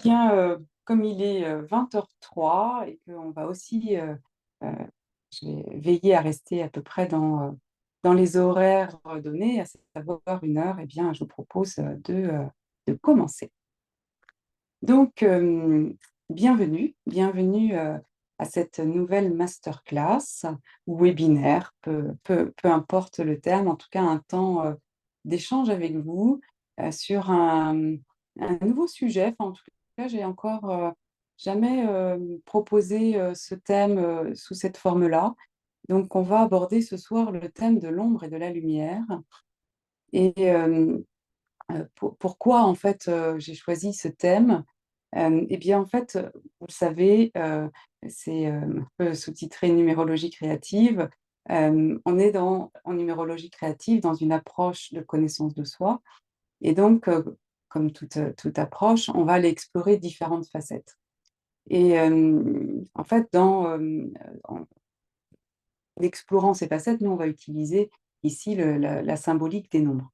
Bien, comme il est 20h03 et qu'on va aussi, heu, je vais veiller à rester à peu près dans les horaires donnés, à savoir 1 heure, eh bien, je vous propose, de commencer. Donc, bienvenue, à cette nouvelle masterclass ou webinaire, peu importe le terme, en tout cas un temps, d'échange avec vous, sur un nouveau sujet. Enfin, en tout cas, j'ai encore, jamais, proposé, ce thème, sous cette forme-là. Donc on va aborder ce soir le thème de l'ombre et de la lumière et pourquoi en fait, j'ai choisi ce thème? Et bien, en fait, vous le savez, c'est, un peu sous-titré numérologie créative. On est en numérologie créative dans une approche de connaissance de soi et donc, comme toute approche, on va aller explorer différentes facettes et en fait, en explorant ces facettes, nous, on va utiliser ici la symbolique des nombres.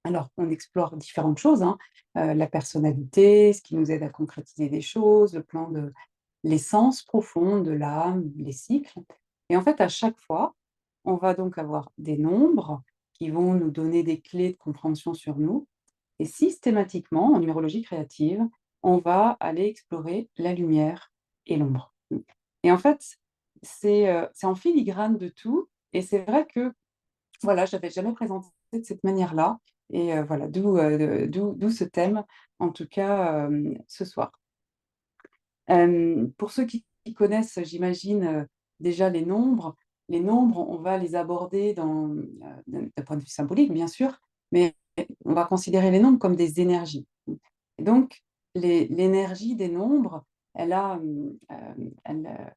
Alors, on explore différentes choses, hein, la personnalité, ce qui nous aide à concrétiser des choses, le plan de l'essence profonde de l'âme, les cycles et en fait, à chaque fois, on va donc avoir des nombres qui vont nous donner des clés de compréhension sur nous et systématiquement, en numérologie créative, on va aller explorer la lumière et l'ombre. Et en fait, c'est en filigrane de tout et c'est vrai que voilà, je l'avais jamais présenté de cette manière-là et voilà, d'où ce thème, en tout cas, ce soir. Pour ceux qui connaissent, j'imagine, déjà les nombres, on va les aborder d'un point de vue symbolique, bien sûr, mais on va considérer les nombres comme des énergies. Et donc l'énergie des nombres, elle a,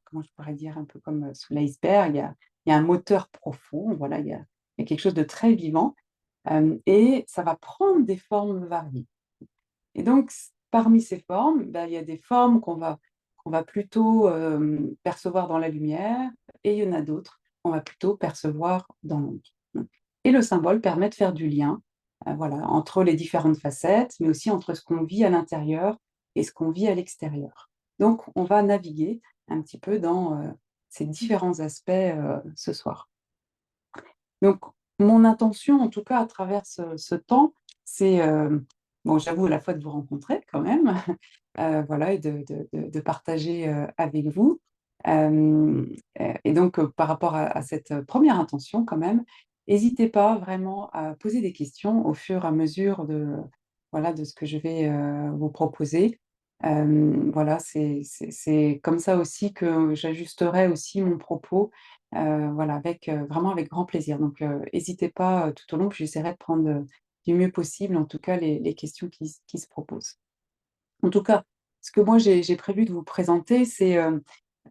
comment je pourrais dire? Un peu comme, sous l'iceberg, il y a un moteur profond, voilà, il y a quelque chose de très vivant, et ça va prendre des formes variées. Et donc parmi ces formes, bah, il y a des formes qu'on va plutôt, percevoir dans la lumière et il y en a d'autres qu'on va plutôt percevoir dans l'ombre. Et le symbole permet de faire du lien, voilà, entre les différentes facettes, mais aussi entre ce qu'on vit à l'intérieur et ce qu'on vit à l'extérieur. Donc on va naviguer un petit peu dans, ces différents aspects, ce soir. Donc mon intention, en tout cas à travers ce temps, c'est, bon, j'avoue à la fois de vous rencontrer quand même, voilà et de partager, avec vous. Hem, et donc, par rapport à cette, première intention quand même, hésitez pas vraiment à poser des questions au fur et à mesure de, voilà, de ce que je vais, vous proposer. Voilà, c'est comme ça aussi que j'ajusterai aussi mon propos, voilà, avec, vraiment avec grand plaisir. Donc, hésitez pas, tout au long, puis j'essaierai de prendre, du mieux possible, en tout cas, les questions qui se proposent. En tout cas, ce que moi j'ai prévu de vous présenter, c'est,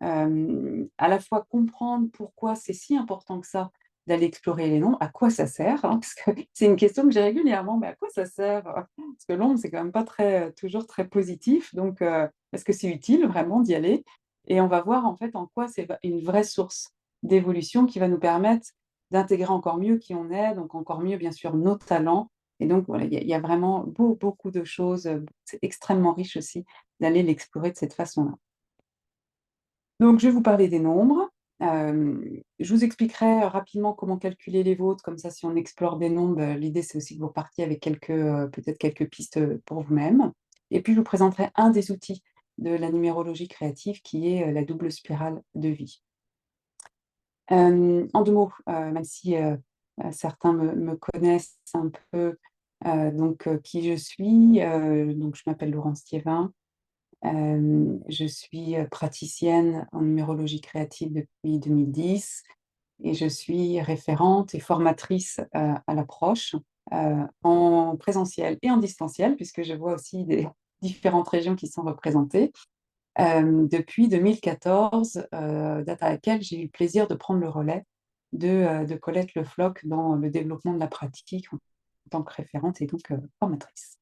à la fois comprendre pourquoi c'est si important que ça d'aller explorer les nombres, à quoi ça sert, hein? Parce que c'est une question que j'ai régulièrement: «Mais à quoi ça sert?» Parce que l'ombre, c'est quand même pas très, toujours très positif, donc est-ce que c'est utile vraiment d'y aller? Et on va voir en fait en quoi c'est va une vraie source d'évolution qui va nous permettre d'intégrer encore mieux qui on est, donc encore mieux bien sûr nos talents et donc voilà, il y a vraiment beaucoup de choses, c'est extrêmement riche aussi d'aller l'explorer de cette façon-là. Donc je vais vous parler des nombres, je vous expliquerai rapidement comment calculer les vôtres, comme ça si on explore des nombres, l'idée c'est aussi que vous repartiez avec quelques, peut-être quelques pistes, pour vous-même et puis je vous présenterai un des outils de la numérologie créative qui est, la double spirale de vie. En 2 mots, même si, certains me connaissent un peu, donc qui je suis, donc je m'appelle Laurence Thiévin, je suis, praticienne en numérologie créative depuis 2010 et je suis référente et formatrice, à l'approche, en présentiel et en distanciel puisque je vois aussi des différentes régions qui sont représentées. Depuis 2014, date à laquelle j'ai eu le plaisir de prendre le relais de Colette Le Floch dans le développement de la pratique en tant que référente et donc formatrice.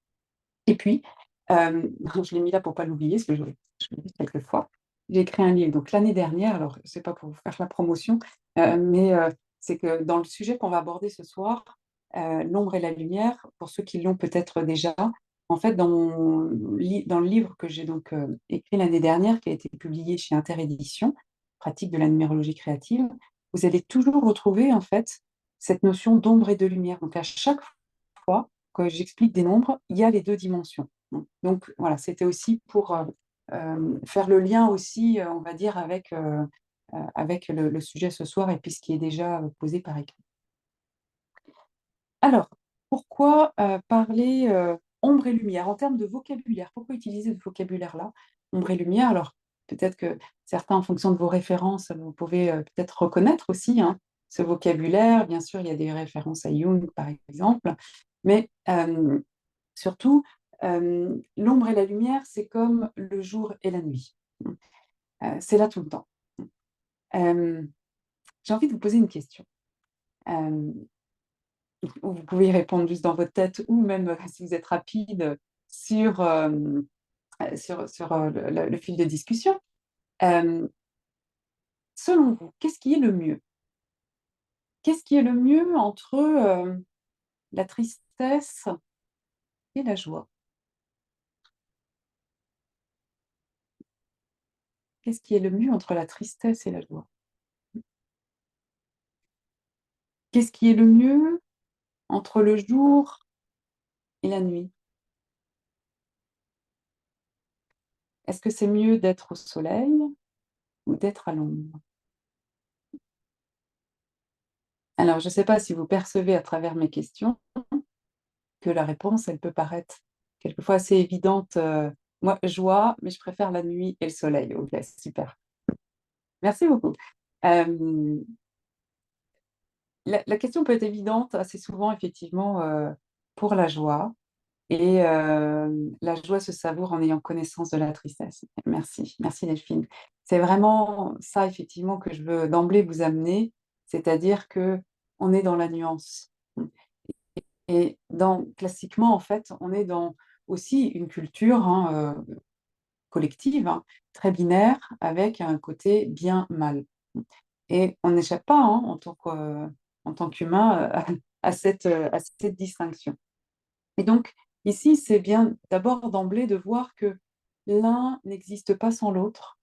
Et puis, je l'ai mis là pour pas l'oublier parce que je l'ai dit quelques fois. J'ai écrit un livre donc l'année dernière, alors c'est pas pour vous faire la promotion, mais c'est que dans le sujet qu'on va aborder ce soir, l'ombre et la lumière, pour ceux qui l'ont peut-être déjà, En fait, dans le livre que j'ai donc écrit l'année dernière, qui a été publié chez Interédition, Pratique de la numérologie créative, vous allez toujours retrouver en fait cette notion d'ombre et de lumière. Donc à chaque fois que j'explique des nombres, il y a les deux dimensions. Donc voilà, c'était aussi pour faire le lien aussi, on va dire, avec le sujet ce soir et puis ce qui est déjà posé par écrit. Alors, pourquoi parler ombre et lumière en termes de vocabulaire? Pourquoi utiliser ce vocabulaire-là, ombre et lumière? Alors, peut-être que certains, en fonction de vos références, vous pouvez peut-être reconnaître aussi hein, ce vocabulaire. Bien sûr, il y a des références à Jung, par exemple, mais surtout, l'ombre et la lumière, c'est comme le jour et la nuit. C'est là tout le temps. Euh, j'ai envie de vous poser une question. Euh, vous pouvez y répondre juste dans votre tête ou même si vous êtes rapide sur, sur le fil de discussion. Euh, selon vous, qu'est-ce qui est le mieux? Qu'est-ce qui est le mieux entre la tristesse et la joie? Qu'est-ce qui est le mieux entre la tristesse et la joie? Qu'est-ce qui est le mieux entre le jour et la nuit? Est-ce que c'est mieux d'être au soleil ou d'être à l'ombre? Alors, je ne sais pas si vous percevez à travers mes questions que la réponse, elle peut paraître quelquefois assez évidente. Moi, joie, mais je préfère la nuit et le soleil. Ok, super. Merci beaucoup. Euh, la question peut être évidente assez souvent, effectivement, pour la joie. Et la joie se savoure en ayant connaissance de la tristesse. Merci, merci Delphine. C'est vraiment ça, effectivement, que je veux d'emblée vous amener, c'est-à-dire que on est dans la nuance. Et classiquement, en fait, on est dans aussi une culture hein, collective, hein, très binaire, avec un côté bien-mal. Et on n'échappe pas, hein, en tant qu'humain, à cette distinction. Et donc, ici, c'est bien d'abord d'emblée de voir que l'un n'existe pas sans l'autre.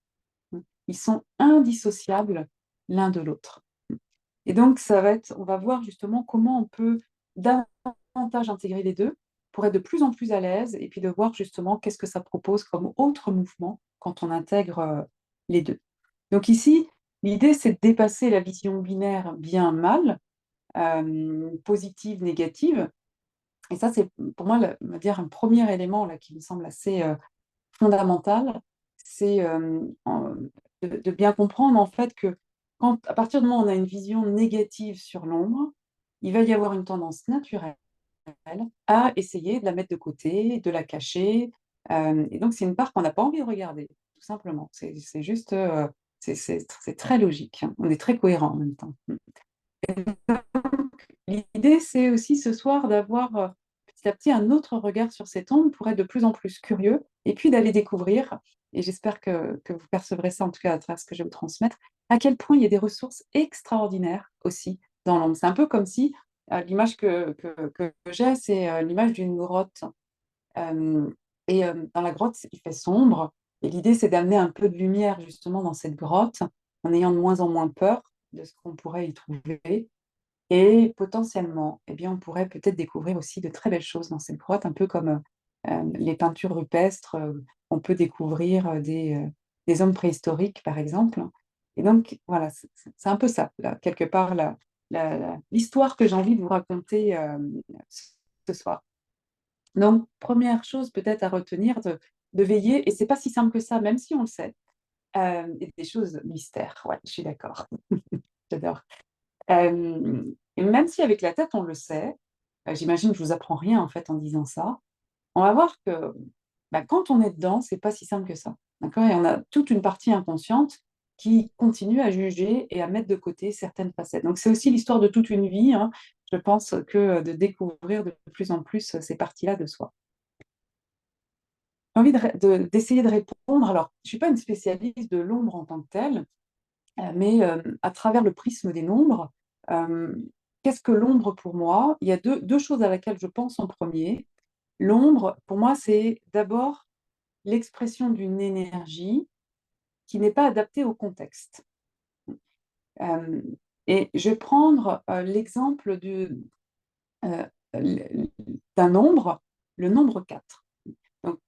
Ils sont indissociables l'un de l'autre. Et donc, on va voir justement comment on peut davantage intégrer les deux pour être de plus en plus à l'aise et puis de voir justement qu'est-ce que ça propose comme autre mouvement quand on intègre les deux. Donc ici, l'idée, c'est de dépasser la vision binaire bien-mal, positive, négative. Et ça, c'est pour moi, on va dire, un premier élément là, qui me semble assez fondamental, c'est de bien comprendre en fait que à partir du moment où on a une vision négative sur l'ombre, il va y avoir une tendance naturelle à essayer de la mettre de côté, de la cacher. Et donc, c'est une part qu'on n'a pas envie de regarder, tout simplement. C'est juste, c'est très logique, hein. On est très cohérent en même temps. L'idée, c'est aussi ce soir d'avoir petit à petit un autre regard sur cette ombre pour être de plus en plus curieux et puis d'aller découvrir, et j'espère que vous percevrez ça en tout cas à travers ce que je vais vous transmettre, à quel point il y a des ressources extraordinaires aussi dans l'ombre. C'est un peu comme si l'image que j'ai, c'est l'image d'une grotte. Euh, et dans la grotte, il fait sombre, et l'idée, c'est d'amener un peu de lumière justement dans cette grotte en ayant de moins en moins peur de ce qu'on pourrait y trouver. Et potentiellement, eh bien, on pourrait peut-être découvrir aussi de très belles choses dans cette grotte, un peu comme les peintures rupestres. On peut découvrir des hommes préhistoriques, par exemple. Et donc, voilà, c'est un peu ça, là, quelque part, l'histoire que j'ai envie de vous raconter ce soir. Donc, première chose peut-être à retenir, de veiller, et c'est pas si simple que ça, même si on le sait, et des choses mystères. Ouais, je suis d'accord. J'adore. Et même si avec la tête, on le sait, j'imagine que je vous apprends rien en fait en disant ça, on va voir que bah, quand on est dedans, c'est pas si simple que ça. D'accord? Et on a toute une partie inconsciente qui continue à juger et à mettre de côté certaines facettes. Donc c'est aussi l'histoire de toute une vie, hein, je pense, que de découvrir de plus en plus ces parties-là de soi. J'ai envie d'essayer de répondre. Alors, je ne suis pas une spécialiste de l'ombre en tant que telle, mais à travers le prisme des nombres, euh, qu'est-ce que l'ombre pour moi? Il y a deux choses à laquelle je pense en premier. L'ombre, pour moi, c'est d'abord l'expression d'une énergie qui n'est pas adaptée au contexte. Euh, et je vais prendre l'exemple euh, d'un nombre, le nombre 4. Donc,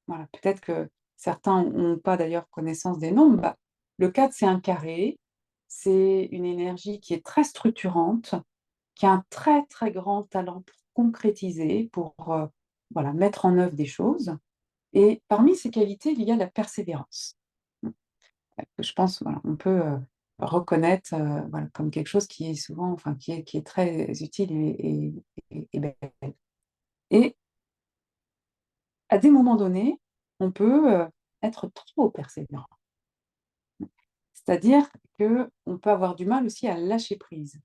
voilà, peut-être que certains n'ont pas d'ailleurs connaissance des nombres. Bah, le 4, c'est un carré, c'est une énergie qui est très structurante, qui a un très, très grand talent pour concrétiser, pour voilà, mettre en œuvre des choses. Et parmi ces qualités, il y a la persévérance. Je pense, voilà, on peut reconnaître voilà, comme quelque chose qui est souvent, enfin, qui est très utile et belle. Et à des moments donnés, on peut être trop persévérant. C'est-à-dire qu'on peut avoir du mal aussi à lâcher prise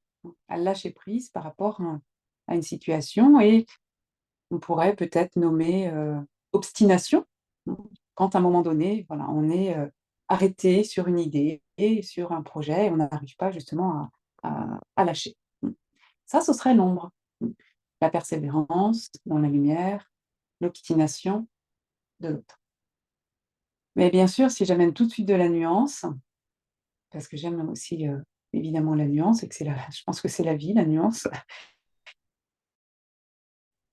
par rapport à une situation, et on pourrait peut-être nommer obstination, quand à un moment donné, voilà, on est arrêté sur une idée et sur un projet, et on n'arrive pas justement à lâcher. Ça, ce serait l'ombre. La persévérance dans la lumière, l'obstination de l'autre. Mais bien sûr, si j'amène tout de suite de la nuance, parce que j'aime aussi évidemment la nuance, et que je pense que c'est la vie, la nuance,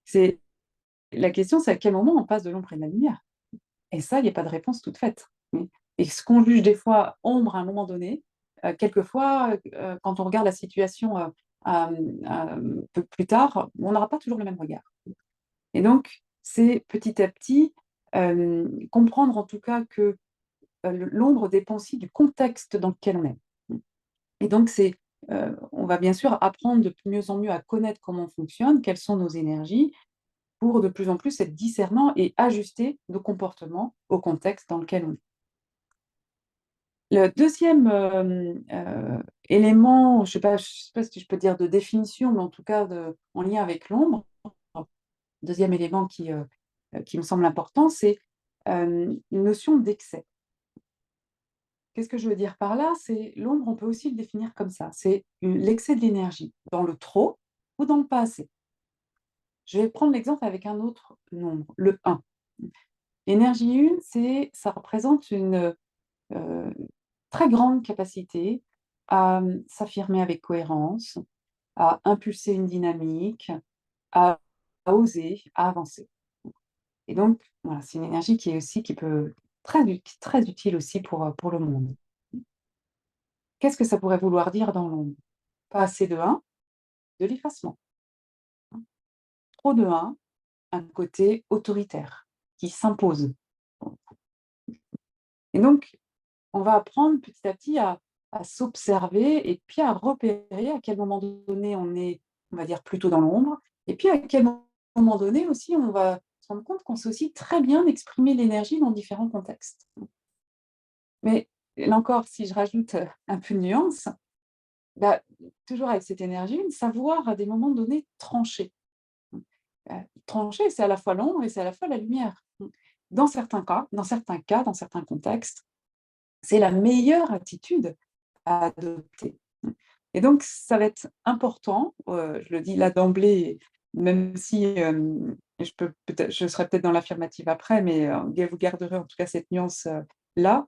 c'est la question, c'est à quel moment on passe de l'ombre et de la lumière. Et ça, il n'y a pas de réponse toute faite. Et ce qu'on juge des fois ombre à un moment donné, quelquefois, quand on regarde la situation peu plus tard, on n'aura pas toujours le même regard. Et donc, c'est petit à petit comprendre en tout cas que l'ombre dépend aussi du contexte dans lequel on est. Et donc, on va bien sûr apprendre de mieux en mieux à connaître comment on fonctionne, quelles sont nos énergies, pour de plus en plus être discernant et ajuster nos comportements au contexte dans lequel on est. Le deuxième élément, je sais pas si je peux dire de définition, mais en tout cas en lien avec l'ombre, deuxième élément qui me semble important, c'est une notion d'excès. Qu'est-ce que je veux dire par là? C'est l'ombre, on peut aussi le définir comme ça. C'est l'excès de l'énergie, dans le trop ou dans le pas assez. Je vais prendre l'exemple avec un autre nombre, le 1. L'énergie 1, ça représente une euh, très grande capacité à s'affirmer avec cohérence, à impulser une dynamique, à oser, à avancer. Et donc, voilà, c'est une énergie qui peut très utile aussi pour le monde. Qu'est-ce que ça pourrait vouloir dire dans l'ombre? Pas assez de 1, de l'effacement. Trop de 1, un côté autoritaire qui s'impose. Et donc, on va apprendre petit à petit à s'observer et puis à repérer à quel moment donné on est, on va dire, plutôt dans l'ombre, et puis à quel moment donné aussi on va se rendre compte qu'on sait aussi très bien exprimer l'énergie dans différents contextes. Mais là encore, si je rajoute un peu de nuance, bah, toujours avec cette énergie, savoir à des moments donnés trancher. Trancher, c'est à la fois l'ombre et c'est à la fois la lumière. Dans certains contextes, c'est la meilleure attitude à adopter. Et donc, ça va être important, je le dis là d'emblée, même si je serai peut-être dans l'affirmative après, mais vous garderez en tout cas cette nuance là.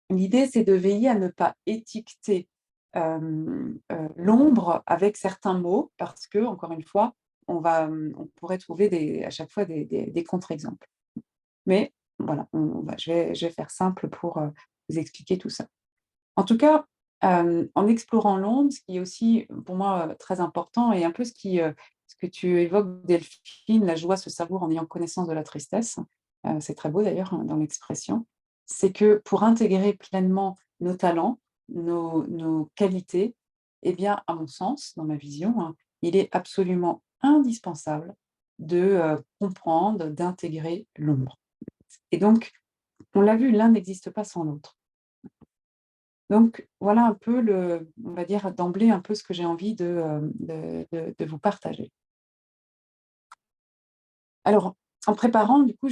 L'idée, c'est de veiller à ne pas étiqueter l'ombre avec certains mots, parce que, encore une fois, on pourrait trouver à chaque fois des contre-exemples. Mais voilà, je vais faire simple pour vous expliquer tout ça. En tout cas, en explorant l'ombre, ce qui est aussi pour moi très important, et un peu ce que tu évoques, Delphine, la joie se savoure en ayant connaissance de la tristesse, c'est très beau d'ailleurs hein, dans l'expression, c'est que pour intégrer pleinement nos talents, nos qualités, eh bien, à mon sens, dans ma vision, hein, il est absolument indispensable de comprendre, d'intégrer l'ombre. Et donc, on l'a vu, l'un n'existe pas sans l'autre. Donc voilà un peu on va dire d'emblée un peu ce que j'ai envie de vous partager. Alors, en préparant, du coup,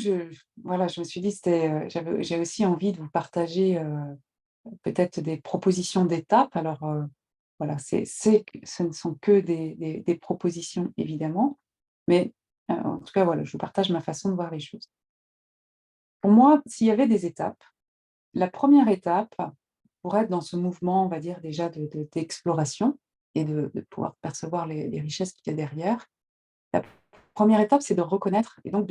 voilà, je me suis dit, j'ai aussi envie de vous partager peut-être des propositions d'étapes. Alors, voilà, ce ne sont que des propositions, évidemment, mais En tout cas, voilà, je vous partage ma façon de voir les choses. Pour moi, s'il y avait des étapes, la première étape, pour être dans ce mouvement, on va dire déjà d'exploration et de pouvoir percevoir les richesses qu'il y a derrière, la première étape, c'est de reconnaître et donc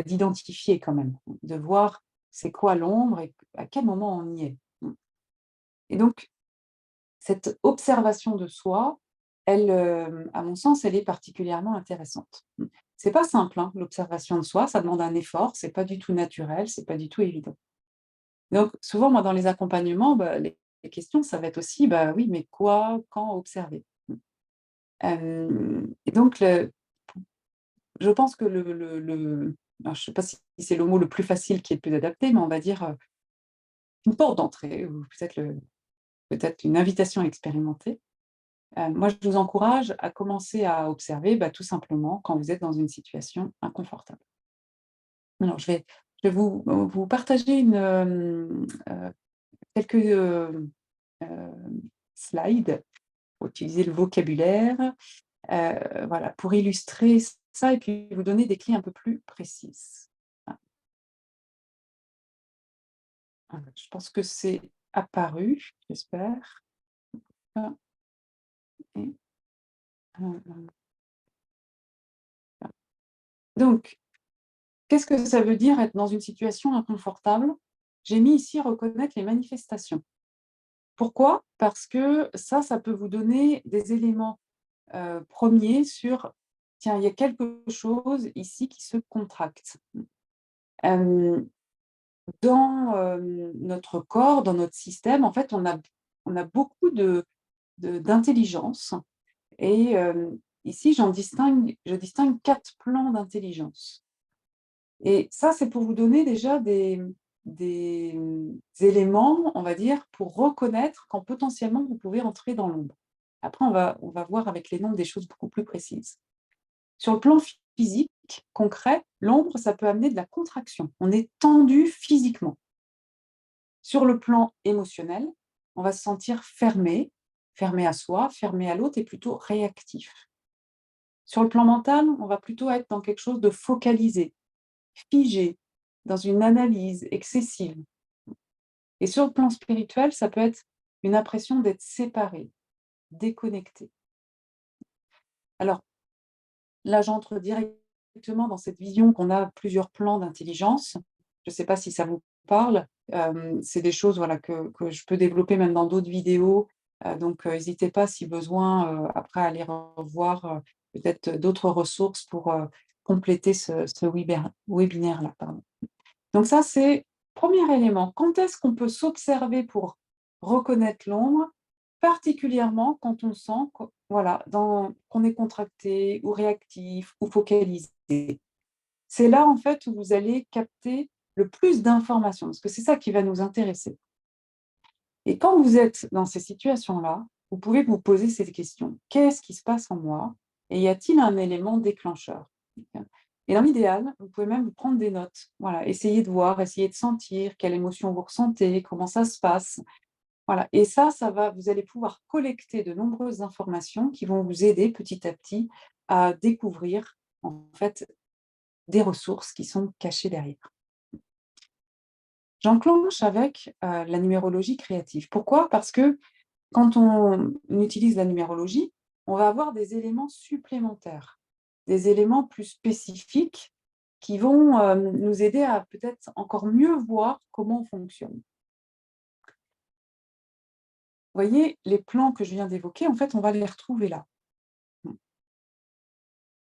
d'identifier quand même, de voir c'est quoi l'ombre et à quel moment on y est. Et donc cette observation de soi, elle, à mon sens, elle est particulièrement intéressante. C'est pas simple, hein, l'observation de soi, ça demande un effort, c'est pas du tout naturel, c'est pas du tout évident. Donc souvent, moi, dans les accompagnements, bah, les questions, ça va être aussi, bah, oui, mais quoi, quand observer? Et donc je pense que alors je sais pas si c'est le mot le plus facile qui est le plus adapté, mais on va dire, une porte d'entrée ou peut-être une invitation à expérimenter. Moi, je vous encourage à commencer à observer, bah, tout simplement quand vous êtes dans une situation inconfortable. Alors je vais vous partager quelques, slides pour utiliser le vocabulaire, voilà, pour illustrer ça et puis vous donner des clés un peu plus précises. Ah, je pense que c'est apparu, j'espère. Ah et donc qu'est-ce que ça veut dire être dans une situation inconfortable? J'ai mis ici reconnaître les manifestations. Pourquoi? Parce que ça peut vous donner des éléments, 1 sur: «Tiens, il y a quelque chose ici qui se contracte». Hem, notre corps, dans notre système, en fait, on a beaucoup d'intelligence et ici, je distingue 4 plans d'intelligence. Et ça, c'est pour vous donner déjà des éléments, on va dire, pour reconnaître quand potentiellement vous pouvez entrer dans l'ombre. Après, on va voir avec les nombres des choses beaucoup plus précises. Sur le plan physique, concret, l'ombre, ça peut amener de la contraction. On est tendu physiquement. Sur le plan émotionnel, on va se sentir fermé, fermé à soi, fermé à l'autre et plutôt réactif. Sur le plan mental, on va plutôt être dans quelque chose de focalisé, figé, dans une analyse excessive. Et sur le plan spirituel, ça peut être une impression d'être séparé, déconnecté. Alors là, j'entre directement dans cette vision qu'on a plusieurs plans d'intelligence. Je ne sais pas si ça vous parle. C'est des choses, voilà, que je peux développer même dans d'autres vidéos. Donc hésitez pas si besoin, après à aller revoir, peut-être d'autres ressources pour, compléter ce webinaire-là, pardon. Donc ça, c'est premier élément. Quand est-ce qu'on peut s'observer pour reconnaître l'ombre? Particulièrement quand on sent voilà, qu'on est contracté ou réactif ou focalisé. C'est là, en fait, où vous allez capter le plus d'informations, parce que c'est ça qui va nous intéresser. Et quand vous êtes dans ces situations-là, vous pouvez vous poser ces questions. Qu'est-ce qui se passe en moi? Et y a-t-il un élément déclencheur? Et dans l'idéal, vous pouvez même vous prendre des notes. Voilà, essayez de voir, essayez de sentir quelle émotion vous ressentez, comment ça se passe. Voilà, et vous allez pouvoir collecter de nombreuses informations qui vont vous aider petit à petit à découvrir, en fait, des ressources qui sont cachées derrière. J'enclenche avec, la numérologie créative. Pourquoi? Parce que quand on utilise la numérologie, on va avoir des éléments supplémentaires, des éléments plus spécifiques qui vont, nous aider à peut-être encore mieux voir comment on fonctionne. Vous voyez, les plans que je viens d'évoquer, en fait, on va les retrouver là. Je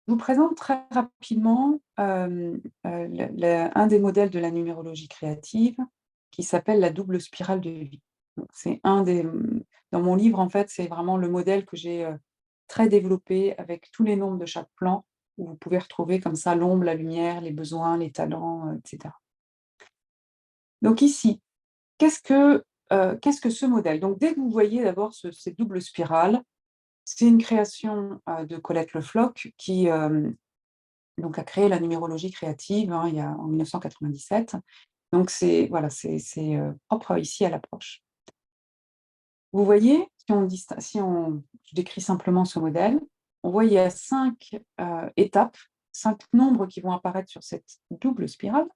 vous présente très rapidement, un des modèles de la numérologie créative qui s'appelle la double spirale de vie. Donc c'est dans mon livre, en fait, c'est vraiment le modèle que j'ai, très développé avec tous les nombres de chaque plan, où vous pouvez retrouver comme ça l'ombre, la lumière, les besoins, les talents, et cetera. Donc ici, qu'est-ce que ce modèle? Donc dès que vous voyez d'abord cette double spirale, c'est une création, de Colette Le Floch qui, donc a créé la numérologie créative, hein, il y a en 1997. Donc c'est voilà, c'est propre ici à l'approche. Vous voyez, si on je décris simplement ce modèle, on voit il y a 5 étapes 5 nombres qui vont apparaître sur cette double spirale.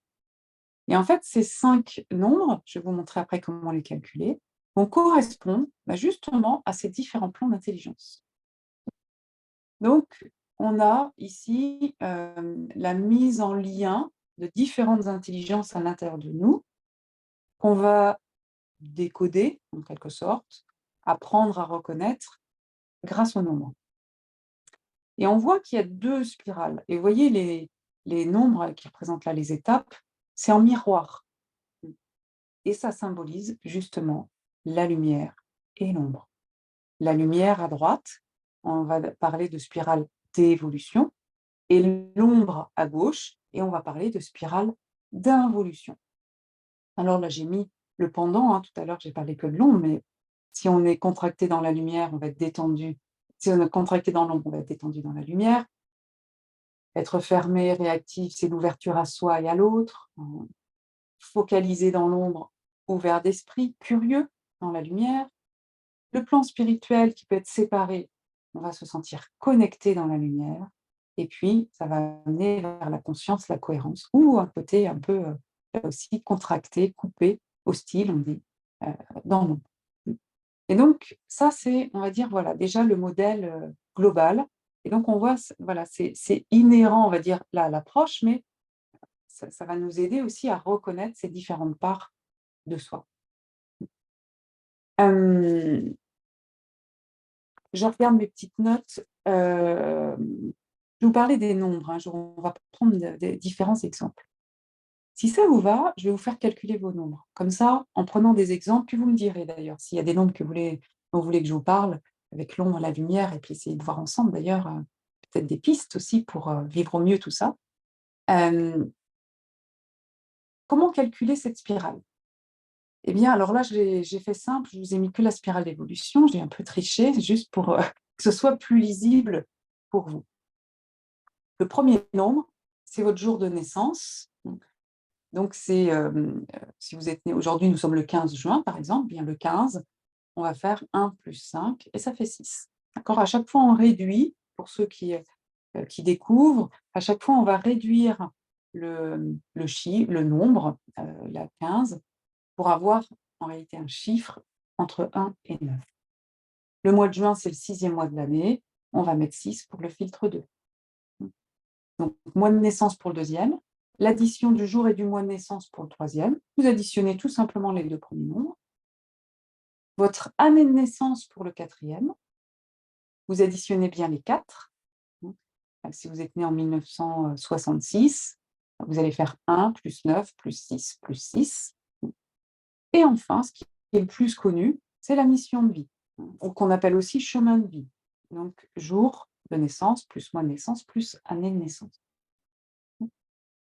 Et en fait, ces 5 nombres, je vais vous montrer après comment les calculer, vont correspondre justement à ces différents plans d'intelligence. Donc, on a ici la mise en lien de différentes intelligences à l'intérieur de nous, qu'on va décoder, en quelque sorte, apprendre à reconnaître grâce au nombre. Et on voit qu'il y a 2 spirales. Et vous voyez les nombres qui représentent là les étapes, c'est en miroir. Et ça symbolise justement la lumière et l'ombre. La lumière à droite, on va parler de spirale d'évolution, et l'ombre à gauche, et on va parler de spirale d'involution. Alors là, j'ai mis le pendant, tout à l'heure j'ai parlé que de l'ombre, mais si on est contracté dans la lumière, on va être détendu. Si on est contracté dans l'ombre, on va être détendu dans la lumière. Être fermé, réactif, c'est l'ouverture à soi et à l'autre. Focalisé dans l'ombre, ouvert d'esprit, curieux dans la lumière. Le plan spirituel qui peut être séparé, on va se sentir connecté dans la lumière. Et puis, ça va amener vers la conscience, la cohérence, ou un côté un peu aussi contracté, coupé, hostile, on dit, dans l'ombre. Et donc, ça, c'est, on va dire, voilà, déjà le modèle global. Et donc, on voit, voilà, c'est inhérent, on va dire, là, à l'approche, mais ça va nous aider aussi à reconnaître ces différentes parts de soi. Hem, je regarde mes petites notes. Je vais vous parler des nombres, on va prendre des différents exemples. Si ça vous va, je vais vous faire calculer vos nombres. Comme ça, en prenant des exemples, puis vous me direz d'ailleurs s'il y a des nombres dont vous voulez que je vous parle, avec l'ombre, la lumière, et puis essayer de voir ensemble d'ailleurs, peut-être des pistes aussi pour vivre au mieux tout ça. Comment calculer cette spirale? Eh bien, alors là, j'ai fait simple, je vous ai mis que la spirale d'évolution, j'ai un peu triché, juste pour que ce soit plus lisible pour vous. Le premier nombre, c'est votre jour de naissance. Donc, c'est, si vous êtes né aujourd'hui, nous sommes le 15 juin, par exemple, bien le 15, on va faire 1 plus 5 et ça fait 6. D'accord? À chaque fois, on réduit, pour ceux qui découvrent, à chaque fois, on va réduire le nombre, la 15, pour avoir en réalité un chiffre entre 1 et 9. Le mois de juin, c'est le 6e mois de l'année, on va mettre 6 pour le filtre 2. Donc, mois de naissance pour le 2e, l'addition du jour et du mois de naissance pour le 3e, vous additionnez tout simplement les 2 premiers nombres. Votre année de naissance pour le 4e, vous additionnez bien les 4. Si vous êtes né en 1966, vous allez faire 1 plus 9 plus 6 plus 6. Et enfin, ce qui est le plus connu, c'est la mission de vie, ou qu'on appelle aussi chemin de vie. Donc, jour de naissance, plus mois de naissance, plus année de naissance.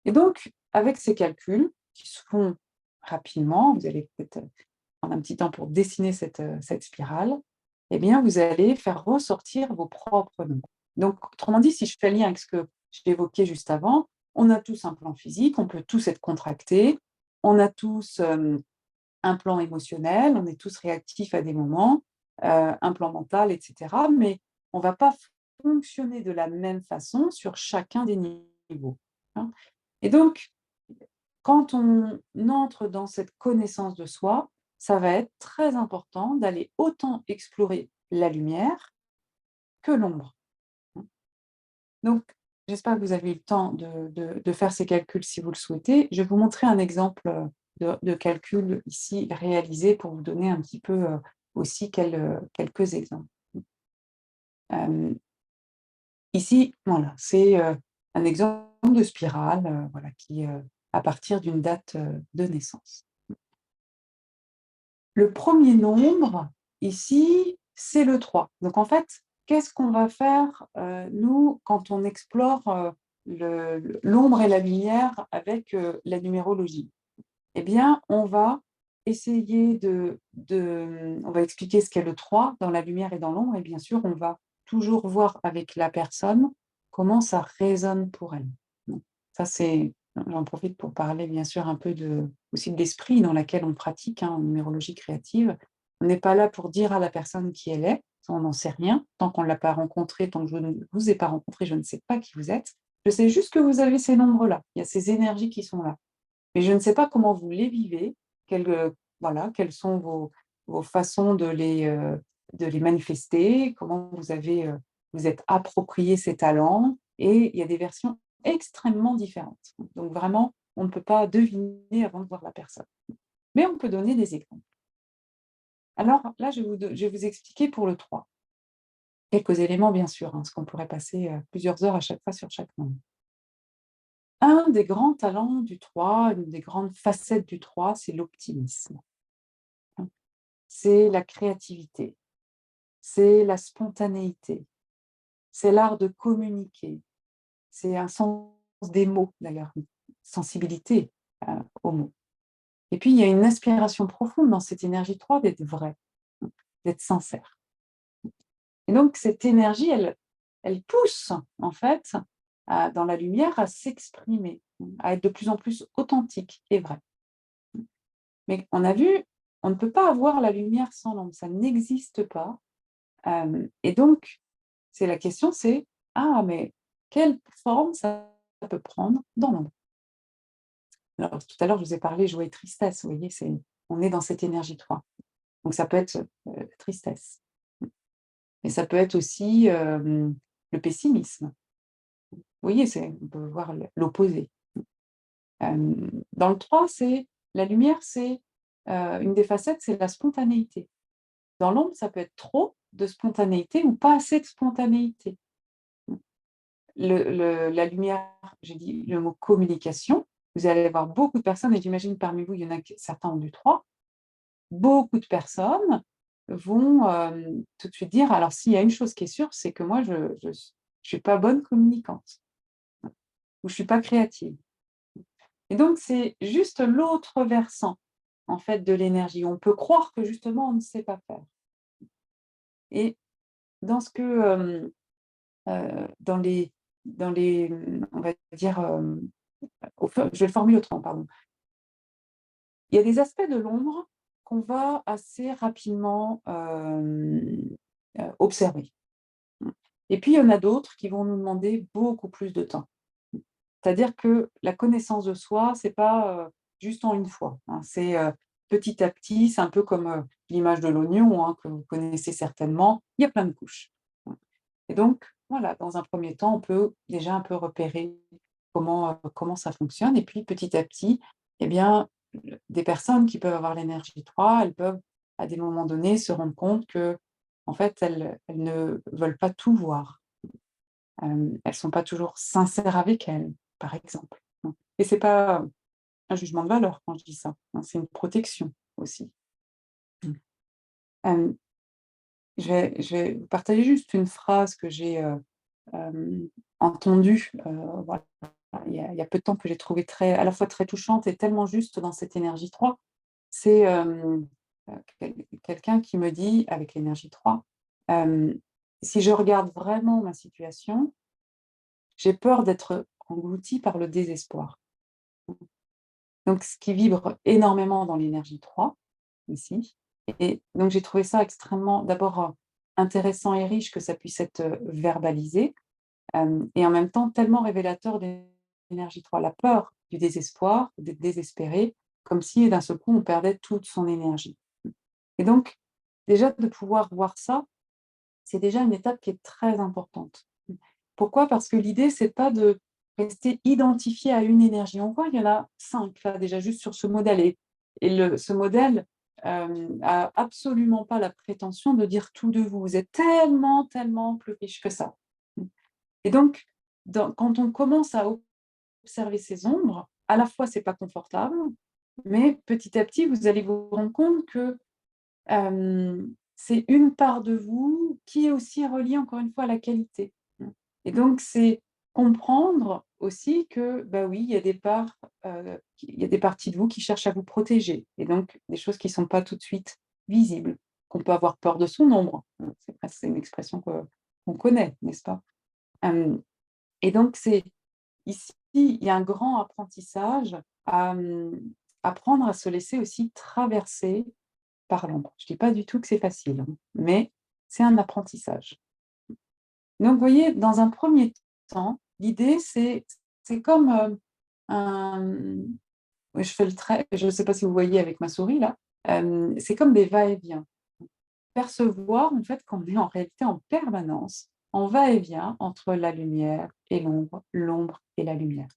Et donc, avec ces calculs, qui se font rapidement, vous allez peut-être prendre un petit temps pour dessiner cette spirale, eh bien, vous allez faire ressortir vos propres nombres. Donc, autrement dit, si je fais le lien avec ce que j'ai évoqué juste avant, on a tous un plan physique, on peut tous être contractés, on a tous un plan émotionnel, on est tous réactifs à des moments, un plan mental, etc. Mais on ne va pas fonctionner de la même façon sur chacun des niveaux. Et donc, quand on entre dans cette connaissance de soi, ça va être très important d'aller autant explorer la lumière que l'ombre. Donc, j'espère que vous avez eu le temps de faire ces calculs si vous le souhaitez. Je vais vous montrer un exemple de calcul ici réalisé pour vous donner un petit peu aussi quelques exemples. Ici, voilà, c'est un exemple de spirale voilà, qui à partir d'une date de naissance. Le premier nombre, ici, c'est le 3. Donc en fait, qu'est-ce qu'on va faire, nous, quand on explore l'ombre et la lumière avec la numérologie? Eh bien, on va essayer on va expliquer ce qu'est le 3 dans la lumière et dans l'ombre, et bien sûr, on va toujours voir avec la personne comment ça résonne pour elle. Donc ça, j'en profite pour parler bien sûr un peu aussi de l'esprit dans lequel on pratique, en numérologie créative. On n'est pas là pour dire à la personne qui elle est, on n'en sait rien. Tant qu'on ne l'a pas rencontrée, tant que je ne vous ai pas rencontré, je ne sais pas qui vous êtes. Je sais juste que vous avez ces nombres-là, il y a ces énergies qui sont là. Mais je ne sais pas comment vous les vivez, voilà, quelles sont vos façons de les manifester, comment vous êtes approprié ces talents, et il y a des versions extrêmement différentes. Donc vraiment, on ne peut pas deviner avant de voir la personne. Mais on peut donner des exemples. Alors là, je vais vous expliquer pour le 3. Quelques éléments bien sûr, hein, parce qu'on pourrait passer, plusieurs heures à chaque fois sur chaque nombre. Un des grands talents du 3, une des grandes facettes du 3, c'est l'optimisme. C'est la créativité, c'est la spontanéité, c'est l'art de communiquer, c'est un sens des mots d'ailleurs, une sensibilité, aux mots. Et puis il y a une aspiration profonde dans cette énergie 3 d'être vrai, d'être sincère. Et donc cette énergie, elle pousse en fait, dans la lumière à s'exprimer, à être de plus en plus authentique et vrai. Mais on a vu, on ne peut pas avoir la lumière sans l'ombre, ça n'existe pas. Et donc, la question c'est: «Ah mais quelle forme ça peut prendre dans l'ombre?» Alors tout à l'heure, je vous ai parlé joie et tristesse, vous voyez? On est dans cette énergie 3. Donc ça peut être, la tristesse. Mais ça peut être aussi, le pessimisme. Vous voyez? On peut voir l'opposé. Dans le 3, c'est la lumière, une des facettes, c'est la spontanéité. Dans l'ombre, ça peut être trop de spontanéité ou pas assez de spontanéité. La lumière, j'ai dit le mot communication, vous allez avoir beaucoup de personnes, et j'imagine parmi vous, il y en a certains ont du 3, beaucoup de personnes vont tout de suite dire, alors s'il y a une chose qui est sûre, c'est que moi, je ne suis pas bonne communicante ou je ne suis pas créative. Et donc, c'est juste l'autre versant, en fait, de l'énergie. On peut croire que justement, on ne sait pas faire. Et dans ce que, dans les, on va dire, je vais le formuler autrement, pardon. Il y a des aspects de l'ombre qu'on va assez rapidement, observer. Et puis il y en a d'autres qui vont nous demander beaucoup plus de temps. C'est-à-dire que la connaissance de soi, c'est pas, juste en une fois, hein. C'est, petit à petit, c'est un peu comme, l'image de l'oignon, hein, que vous connaissez certainement. Il y a plein de couches. Et donc, voilà, dans un premier temps, on peut déjà un peu repérer comment ça fonctionne, et puis petit à petit, eh bien, des personnes qui peuvent avoir l'énergie 3, elles peuvent, à des moments donnés, se rendre compte que, en fait, elles ne veulent pas tout voir. Elles sont pas toujours sincères avec elles, par exemple. Et c'est pas un jugement de valeur quand je dis ça, hein, c'est une protection aussi. Hem, je vais vous partager juste une phrase que j'ai, hem, entendue, voilà, il y a peu de temps, que j'ai trouvée à la fois très touchante et tellement juste dans cette énergie 3. C'est, quelqu'un qui me dit, avec l'énergie 3, hem: «Si je regarde vraiment ma situation, j'ai peur d'être engloutie par le désespoir». Donc ce qui vibre énormément dans l'énergie 3, ici, et donc j'ai trouvé ça extrêmement, d'abord, intéressant et riche que ça puisse être, verbalisé, et en même temps tellement révélateur de l'énergie 3. La peur du désespoir, d'être désespéré, comme si d'un seul coup on perdait toute son énergie. Et donc, déjà de pouvoir voir ça, c'est déjà une étape qui est très importante. Pourquoi? Parce que l'idée, c'est pas de rester identifié à une énergie. On voit, il y en a 5 là déjà juste sur ce modèle, et ce modèle, a absolument pas la prétention de dire tout de vous. Vous êtes tellement, tellement plus riche que ça. Et donc, quand on commence à observer ces ombres, à la fois c'est pas confortable, mais petit à petit vous allez vous rendre compte que c'est une part de vous qui est aussi reliée encore une fois à la qualité. Et donc c'est comprendre aussi que, bah, oui, il y a des parts, il y a des parties de vous qui cherchent à vous protéger, et donc des choses qui ne sont pas tout de suite visibles, qu'on peut avoir peur de son ombre. C'est une expression qu'on connaît, n'est-ce pas? Hem Et donc ici, il y a un grand apprentissage à, apprendre à se laisser aussi traverser par l'ombre. Je dis pas du tout que c'est facile, hein, mais c'est un apprentissage. Donc vous voyez, dans un premier temps, l'idée, c'est comme un... oui, je fais le trait, je ne sais pas si vous voyez avec ma souris là, c'est comme des va-et-vient. Percevoir en fait qu'on est en réalité en permanence en va-et-vient entre la lumière et l'ombre et la lumière.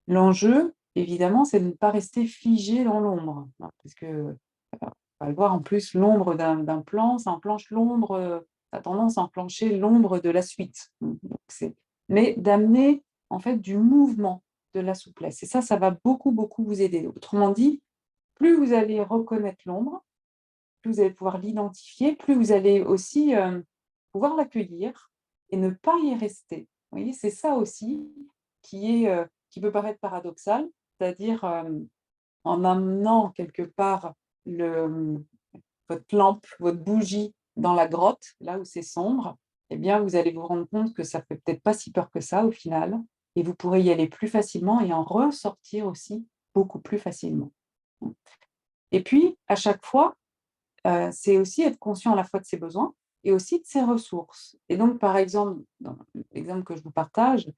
L'enjeu, évidemment, c'est de ne pas rester figé dans l'ombre, hein, parce que, on va le voir en plus, l'ombre d'un plan, ça enclenche l'ombre, ça a tendance à enclencher l'ombre de la suite. Donc mais d'amener en fait du mouvement, de la souplesse et ça va beaucoup, beaucoup vous aider. Autrement dit, plus vous allez reconnaître l'ombre, plus vous allez pouvoir l'identifier, plus vous allez aussi, pouvoir l'accueillir et ne pas y rester. Vous voyez? C'est ça aussi qui peut paraître paradoxal, c'est-à-dire, en amenant quelque part le, votre lampe, votre bougie dans la grotte, là où c'est sombre, eh bien, vous allez vous rendre compte que ça fait peut-être pas si peur que ça au final et vous pourrez y aller plus facilement et en ressortir aussi beaucoup plus facilement. Et puis, à chaque fois, c'est aussi être conscient à la fois de ses besoins et aussi de ses ressources. Et donc, par exemple, dans l'exemple que je vous partage,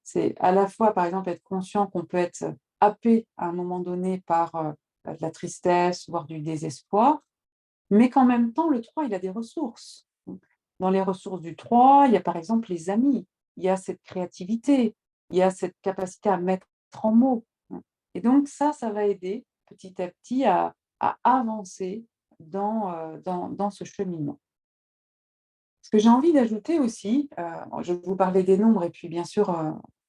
c'est à la fois, par exemple, être conscient qu'on peut être happé à un moment donné par, de la tristesse, voire du désespoir, mais qu'en même temps, le 3 il a des ressources. Donc, dans les ressources du 3 il y a, par exemple, les amis, il y a cette créativité, il y a cette capacité à mettre en mots. Et donc ça va aider petit à petit à avancer dans ce cheminement. Ce que j'ai envie d'ajouter aussi, je vais vous parler des nombres et puis bien sûr,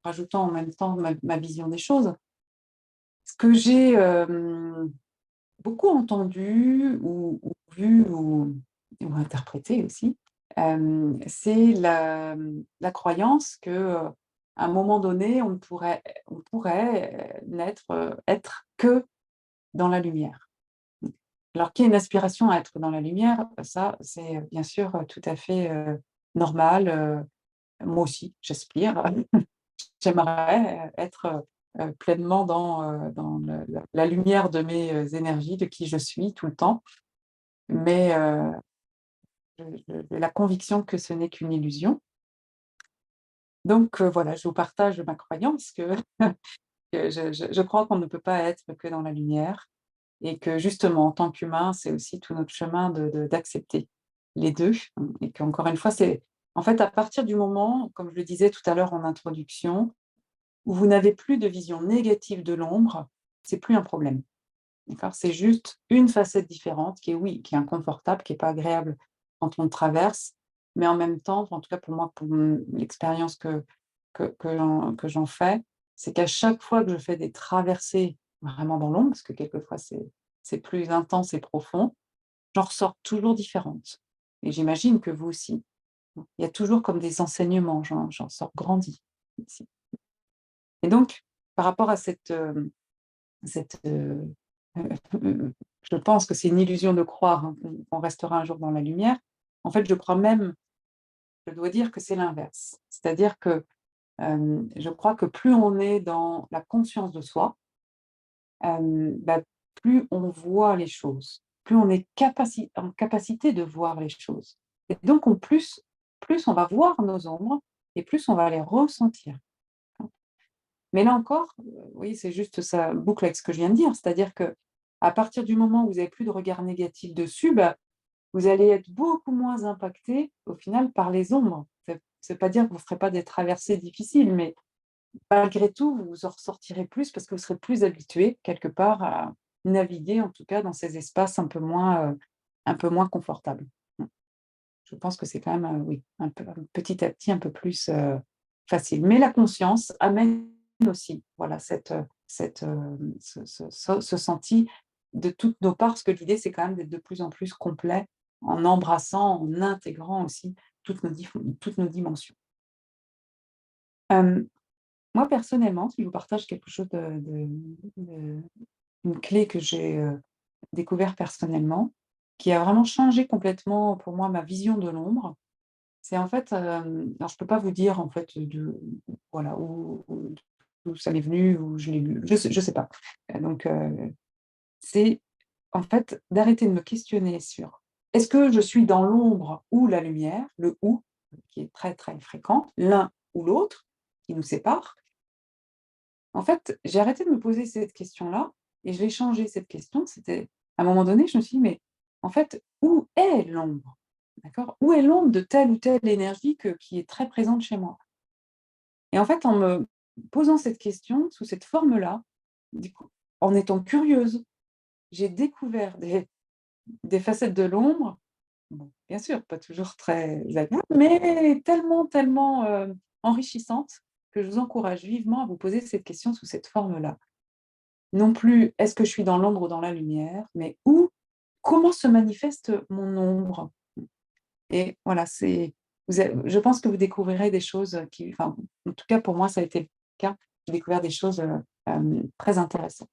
rajoutant en même temps ma vision des choses. Ce que j'ai, beaucoup entendu ou vu ou interprété aussi, c'est la croyance que, à un moment donné, on pourrait n'être, être que dans la lumière. Alors qu'il y ait une aspiration à être dans la lumière, ça, c'est, bien sûr, tout à fait, normal, moi aussi, j'aspire. J'aimerais être, pleinement dans le la lumière de mes, énergies, de qui je suis tout le temps, mais j'ai la conviction que ce n'est qu'une illusion. Donc voilà, je vous partage ma croyance que que je crois qu'on ne peut pas être que dans la lumière et que justement, en tant qu'humain, c'est aussi tout notre chemin d'accepter les 2 et qu'encore une fois, c'est en fait, à partir du moment, comme je le disais tout à l'heure en introduction, où vous n'avez plus de vision négative de l'ombre, c'est plus un problème. D'accord? C'est juste une facette différente qui est oui, qui est inconfortable, qui est pas agréable quand on le traverse, mais en même temps, en tout cas pour moi, pour l'expérience que j'en fais, c'est qu'à chaque fois que je fais des traversées vraiment dans l'ombre, parce que quelquefois c'est plus intense et profond, j'en ressors toujours différente et j'imagine que vous aussi. Il y a toujours comme des enseignements, j'en sors grandie ici et donc par rapport à cette, je pense que c'est une illusion de croire, hein, qu'on restera un jour dans la lumière. En fait, je crois même, je dois dire que c'est l'inverse. C'est-à-dire que, je crois que plus on est dans la conscience de soi, bah, plus on voit les choses, plus on est en capacité de voir les choses et donc plus on va voir nos ombres et plus on va les ressentir. Mais là encore, oui, c'est juste ça boucle avec ce que je viens de dire, c'est-à-dire que à partir du moment où vous avez plus de regard négatif dessus, bah, vous allez être beaucoup moins impacté, au final, par les ombres. C'est pas dire que vous ne ferez pas des traversées difficiles, mais malgré tout, vous en ressortirez plus parce que vous serez plus habitué, quelque part, à naviguer, en tout cas, dans ces espaces un peu moins confortables. Mmh. Je pense que c'est quand même, oui, un peu petit à petit, un peu plus, facile. Mais la conscience amène aussi, voilà, ce senti de toutes nos parts, parce que l'idée, c'est quand même d'être de plus en plus complet, en embrassant, en intégrant aussi toutes nos dimensions. Hem, Moi, personnellement, si je vous partage quelque chose de une clé que j'ai, découvert personnellement, qui a vraiment changé complètement pour moi ma vision de l'ombre. C'est en fait, alors je peux pas vous dire en fait, voilà, où d'où ça m'est venu, où je l'ai lu, je sais pas. Donc c'est en fait d'arrêter de me questionner sur: «Est-ce que je suis dans l'ombre ou la lumière?» le «ou» qui est très, très fréquent, l'un ou l'autre qui nous sépare, en fait, j'ai arrêté de me poser cette question-là et je l'ai changée cette question. C'était à un moment donné, je me suis dit: «Mais en fait, où est l'ombre?» D'accord? Où est l'ombre de telle ou telle énergie qui est très présente chez moi? Et en fait, en me posant cette question sous cette forme-là, du coup, en étant curieuse, j'ai découvert des facettes de l'ombre, bon, bien sûr, pas toujours très agréables, mais tellement, tellement, enrichissantes que je vous encourage vivement à vous poser cette question sous cette forme-là. Non plus: «Est-ce que je suis dans l'ombre ou dans la lumière?» mais où comment se manifeste mon ombre? Et voilà, c'est je pense que vous découvrirez des choses, qui enfin, en tout cas pour moi ça a été le cas. J'ai découvert des choses, très intéressantes.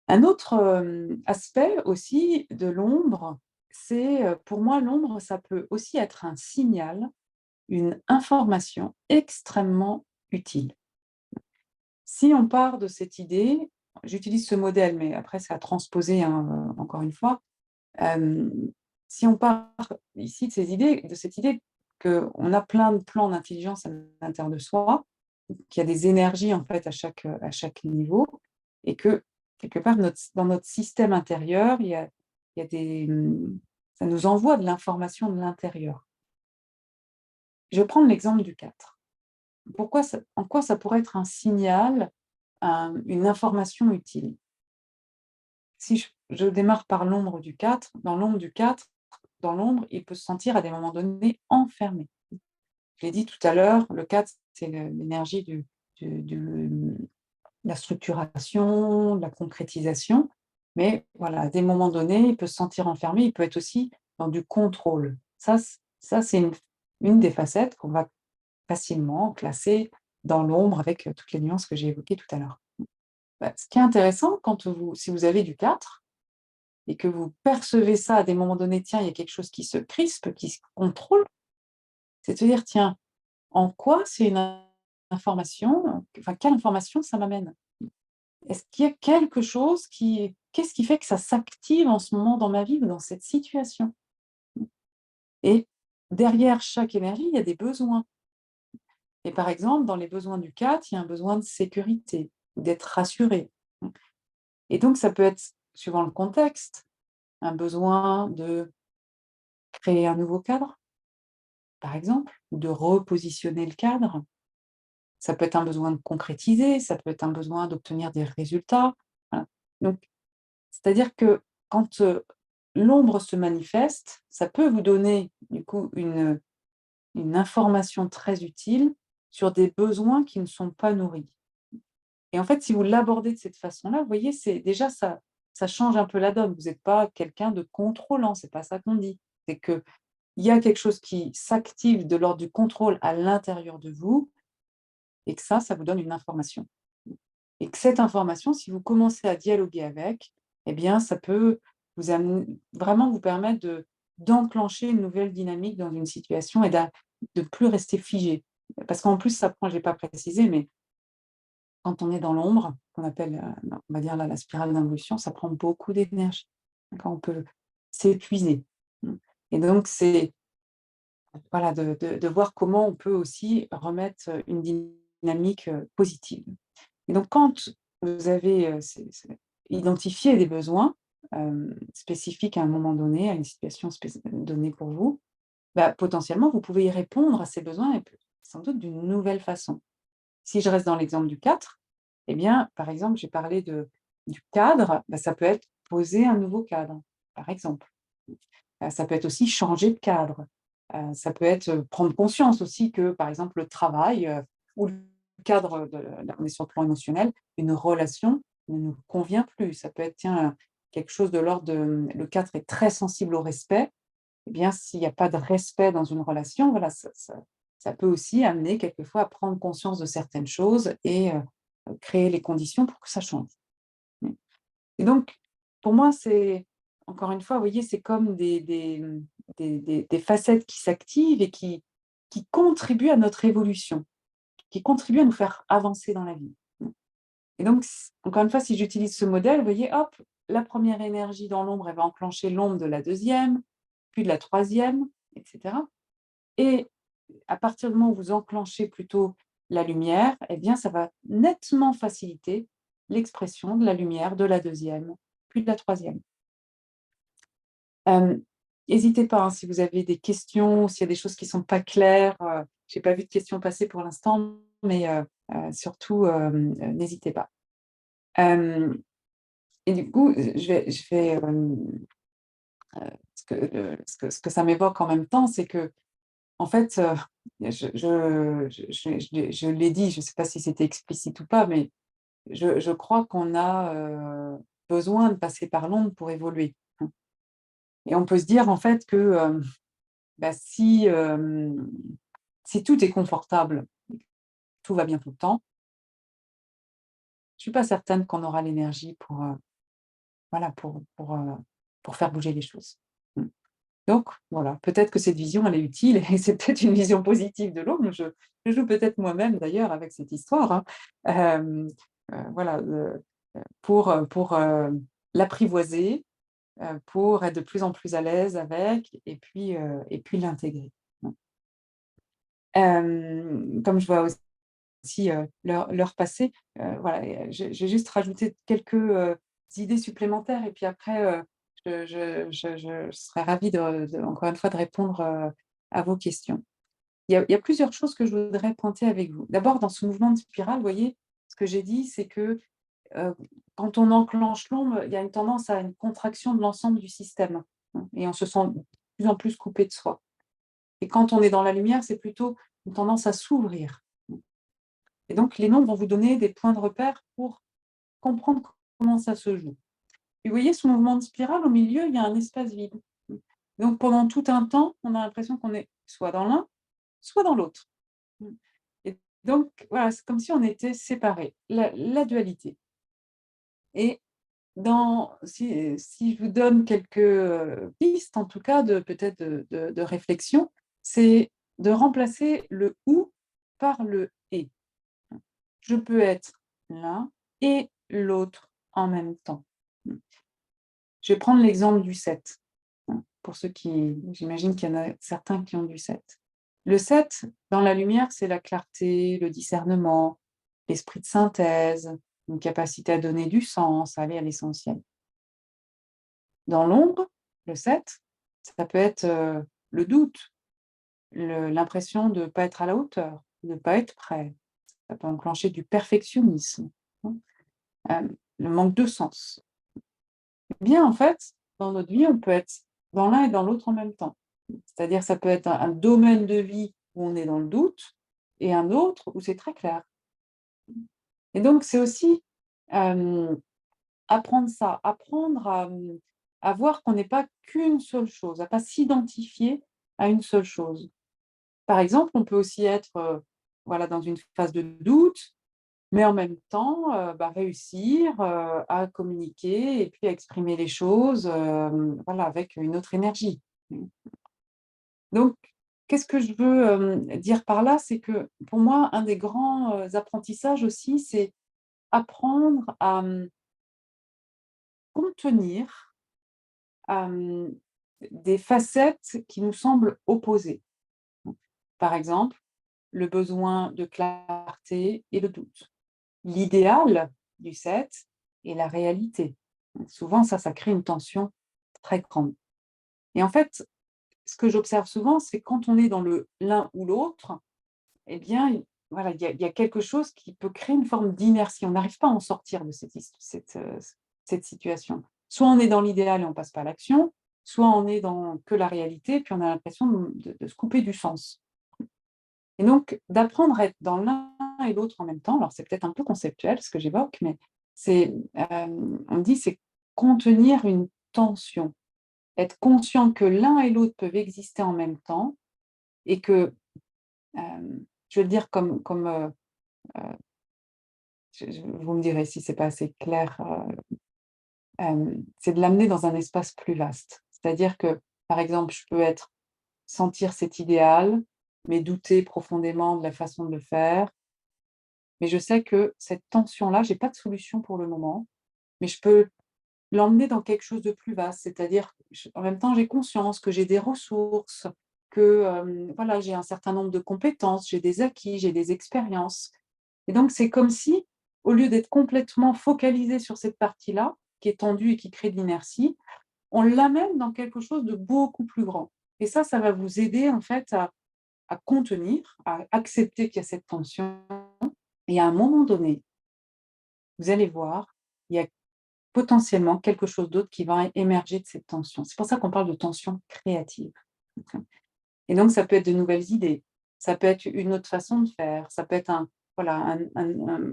Un autre, aspect aussi de l'ombre, c'est, pour moi l'ombre, ça peut aussi être un signal, une information extrêmement utile. Si on part de cette idée, j'utilise ce modèle, mais après c'est à transposer, hein, encore une fois. Hem, Si on part ici de cette idée qu'on a plein de plans d'intelligence à l'intérieur de soi, qu'il y a des énergies en fait à chaque niveau et que quelque part dans notre système intérieur, il y a ça nous envoie de l'information de l'intérieur. Je vais prendre l'exemple du 4. En quoi ça pourrait être un signal, une information utile? Si je démarre par l'ombre du 4, dans l'ombre, il peut se sentir à des moments donnés enfermé. Je l'ai dit tout à l'heure, le 4, c'est l'énergie de la structuration, de la concrétisation, mais voilà, à des moments donnés, il peut se sentir enfermé, il peut être aussi dans du contrôle. Ça c'est une des facettes qu'on va facilement classer dans l'ombre avec, toutes les nuances que j'ai évoquées tout à l'heure. Bah, ce qui est intéressant si vous avez du 4 et que vous percevez ça à des moments donnés, tiens, il y a quelque chose qui se crispe, qui se contrôle, c'est de se dire: «Tiens, en quoi c'est une information, enfin, quelle information ça m'amène? Est-ce qu'il y a quelque chose qu'est-ce qui fait que ça s'active en ce moment dans ma vie ou dans cette situation?» Et derrière chaque énergie, il y a des besoins. Et par exemple, dans les besoins du 4, il y a un besoin de sécurité, d'être rassuré. Et donc ça peut être, suivant le contexte, un besoin de créer un nouveau cadre, par exemple, ou de repositionner le cadre. Ça peut être un besoin de concrétiser, ça peut être un besoin d'obtenir des résultats. Voilà. Donc, c'est-à-dire que quand, l'ombre se manifeste, ça peut vous donner du coup une information très utile sur des besoins qui ne sont pas nourris. Et en fait, si vous l'abordez de cette façon-là, vous voyez, c'est déjà ça change un peu la donne. Vous n'êtes pas quelqu'un de contrôlant, c'est pas ça qu'on dit. C'est qu'il y a quelque chose qui s'active de l'ordre du contrôle à l'intérieur de vous et que ça vous donne une information. Et que cette information, si vous commencez à dialoguer avec, eh bien, ça peut vraiment vous permettre d'enclencher une nouvelle dynamique dans une situation et de plus rester figé. Parce qu'en plus, ça prend, je l'ai pas précisé, mais quand on est dans l'ombre, qu'on appelle, on va dire là, la spirale d'involution, ça prend beaucoup d'énergie. D'accord? On peut s'épuiser. Mmh. Et donc c'est voilà, de voir comment on peut aussi remettre, une dynamique, positive. Et donc quand vous avez, identifié des besoins, spécifiques à un moment donné, à une situation donnée pour vous, bah, potentiellement, vous pouvez y répondre à ces besoins et sans doute d'une nouvelle façon. Si je reste dans l'exemple du 4, eh bien, par exemple, j'ai parlé du cadre, bah, ça peut être poser un nouveau cadre, par exemple. Ça peut être aussi changer de cadre. Ça peut être, prendre conscience aussi que, par exemple, le travail, ou le cadre là, on est sur le plan émotionnel, une relation ne nous convient plus. Ça peut être, tiens, quelque chose de l'ordre de, le 4 est très sensible au respect. Eh bien, s'il n'y a pas de respect dans une relation, voilà, ça peut aussi amener quelquefois à prendre conscience de certaines choses et créer les conditions pour que ça change. Mmh. Et donc, pour moi, c'est encore une fois, vous voyez, c'est comme des facettes qui s'activent et qui contribuent à notre évolution, qui contribuent à nous faire avancer dans la vie. Mmh. Et donc, encore une fois, si j'utilise ce modèle, vous voyez, hop, la première énergie dans l'ombre, elle va enclencher l'ombre de la deuxième, puis de la troisième, etc. Et à partir du moment où vous enclenchez plutôt la lumière, eh bien, ça va nettement faciliter l'expression de la lumière de la deuxième, puis de la troisième. Hésitez pas, hein, si vous avez des questions, s'il y a des choses qui sont pas claires, j'ai pas vu de questions passer pour l'instant, mais surtout, n'hésitez pas. Hem et du coup, je vais, ce que ça m'évoque en même temps, c'est qu'en fait, je l'ai dit, je ne sais pas si c'était explicite ou pas, mais je crois qu'on a, besoin de passer par l'ombre pour évoluer. Et on peut se dire en fait que, bah, si tout est confortable, tout va bien tout le temps, je suis pas certaine qu'on aura l'énergie pour, voilà, pour faire bouger les choses. Mmh. Donc voilà, peut-être que cette vision, elle est utile et c'est peut-être une vision positive de l'autre. Je joue peut-être moi-même d'ailleurs avec cette histoire, hein. Hem, voilà, pour l'apprivoiser, pour être de plus en plus à l'aise avec et puis l'intégrer. Mmh. Comme je vois aussi, l'heure passer, voilà et j'ai juste rajouté quelques, idées supplémentaires et puis après, je serais ravie encore une fois de répondre, à vos questions. Il y a plusieurs choses que je voudrais pointer avec vous. D'abord dans ce mouvement de spirale, vous voyez, ce que j'ai dit, c'est que, heu, quand on enclenche l'ombre, il y a une tendance à une contraction de l'ensemble du système, hein et on se sent de plus en plus coupé de soi et quand on est dans la lumière, c'est plutôt une tendance à s'ouvrir. Et donc les nombres vont vous donner des points de repère pour comprendre comment ça se joue. Et vous voyez ce mouvement de spirale, au milieu, il y a un espace vide. Donc pendant tout un temps, on a l'impression qu'on est soit dans l'un, soit dans l'autre. Et donc voilà, c'est comme si on était séparés, la dualité. Et si je vous donne quelques, pistes, en tout cas de peut-être de réflexion, c'est de remplacer le «ou» par le «et». Je peux être l'un et l'autre en même temps. Mmh. Je vais prendre l'exemple du 7. Pour ceux qui j'imagine qu'il y en a certains qui ont du 7. Le 7, dans la lumière, c'est la clarté, le discernement, l'esprit de synthèse, une capacité à donner du sens, à aller à l'essentiel. Dans l'ombre, le 7, ça peut être, le doute, l'impression de ne pas être à la hauteur, de ne pas être prêt. Ça peut enclencher du perfectionnisme, hein, le manque de sens. Eh bien, en fait, dans notre vie, on peut être dans l'un et dans l'autre en même temps. C'est-à-dire, ça peut être un domaine de vie où on est dans le doute et un autre où c'est très clair. Et donc, c'est aussi, hem, apprendre ça, apprendre à voir qu'on n'est pas qu'une seule chose, à pas s'identifier à une seule chose. Par exemple, on peut aussi être, voilà, dans une phase de doute, mais en même temps, bah, réussir, à communiquer et puis à exprimer les choses, voilà, avec une autre énergie. Mmh. Donc qu'est-ce que je veux, dire par là? C'est que pour moi, un des grands, apprentissages aussi, c'est apprendre à, contenir, hem, des facettes qui nous semblent opposées. Par exemple, le besoin de clarté et le doute. L'idéal du 7 et la réalité. Donc souvent ça crée une tension très grande et en fait, ce que j'observe souvent, c'est quand on est dans le l'un ou l'autre, eh bien, voilà, il y a quelque chose qui peut créer une forme d'inertie. On n'arrive pas à en sortir de cette situation. Soit on est dans l'idéal et on passe pas à l'action, soit on est dans que la réalité, puis on a l'impression de se couper du sens. Et donc, d'apprendre à être dans l'un et l'autre en même temps, alors c'est peut-être un peu conceptuel ce que j'évoque, mais on dit c'est contenir une tension, être conscient que l'un et l'autre peuvent exister en même temps et que, je veux le dire heu, vous me direz si c'est pas assez clair, c'est de l'amener dans un espace plus vaste. C'est-à-dire que, par exemple, je peux sentir cet idéal, mais douter profondément de la façon de le faire. Mais je sais que cette tension-là, j'ai pas de solution pour le moment, mais je peux l'emmener dans quelque chose de plus vaste. C'est-à-dire, en même temps, j'ai conscience que j'ai des ressources, que voilà, j'ai un certain nombre de compétences, j'ai des acquis, j'ai des expériences. Et donc, c'est comme si, au lieu d'être complètement focalisé sur cette partie-là, qui est tendue et qui crée de l'inertie, on l'amène dans quelque chose de beaucoup plus grand. Et ça va vous aider en fait à contenir, à accepter qu'il y a cette tension. Et à un moment donné, vous allez voir, il y a potentiellement quelque chose d'autre qui va émerger de cette tension. C'est pour ça qu'on parle de tension créative. Et donc, ça peut être de nouvelles idées, ça peut être une autre façon de faire, ça peut être voilà,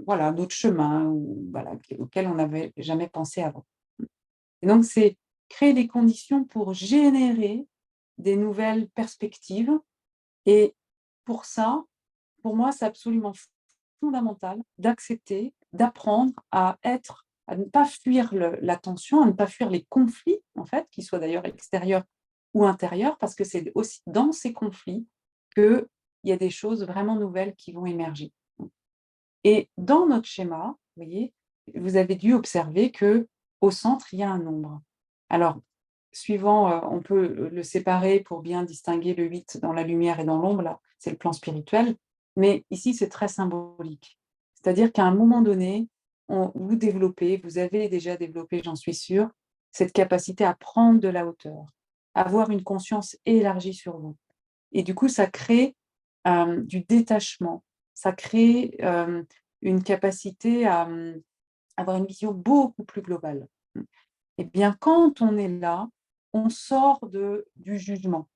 voilà, un autre chemin voilà, auquel on n'avait jamais pensé avant. Et donc, c'est créer les conditions pour générer des nouvelles perspectives. Et pour ça, pour moi, c'est absolument fondamental d'accepter, d'apprendre à ne pas fuir la tension, à ne pas fuir les conflits, en fait, qu'ils soient d'ailleurs extérieurs ou intérieurs, parce que c'est aussi dans ces conflits qu'il y a des choses vraiment nouvelles qui vont émerger. Et dans notre schéma, vous voyez, vous avez dû observer que au centre, il y a un nombre. Alors, suivant, on peut le séparer pour bien distinguer le 8 dans la lumière et dans l'ombre, là, c'est le plan spirituel, mais ici, c'est très symbolique. C'est-à-dire qu'à un moment donné, vous avez déjà développé, j'en suis sûre, cette capacité à prendre de la hauteur, à avoir une conscience élargie sur vous. Et du coup, ça crée, du détachement, ça crée, une capacité à, avoir une vision beaucoup plus globale. Eh bien, quand on est là, on sort du jugement.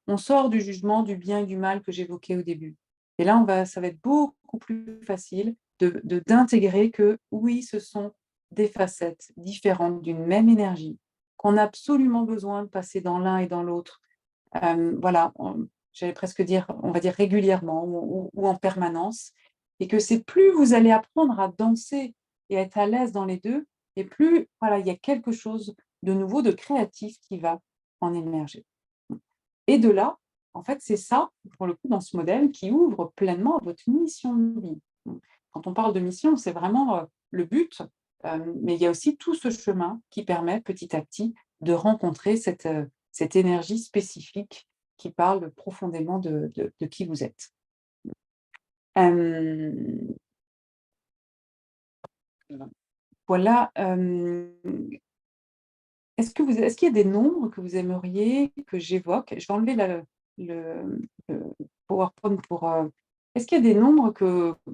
On sort du jugement du bien et du mal que j'évoquais au début. Et là, ça va être beaucoup plus facile d'intégrer que oui, ce sont des facettes différentes d'une même énergie, qu'on a absolument besoin de passer dans l'un et dans l'autre. Voilà, j'allais presque dire, on va dire régulièrement ou en permanence. Et que c'est plus vous allez apprendre à danser et être à l'aise dans les deux, et plus voilà, il y a quelque chose de nouveau, de créatif qui va en émerger. Et de là, en fait, c'est ça, pour le coup, dans ce modèle, qui ouvre pleinement votre mission de vie. Quand on parle de mission, c'est vraiment le but, mais il y a aussi tout ce chemin qui permet petit à petit de rencontrer cette énergie spécifique qui parle profondément de qui vous êtes. Hem, voilà, est-ce qu'il y a des nombres que vous aimeriez que j'évoque? Je vais enlever le PowerPoint pour, est-ce qu'il y a des nombres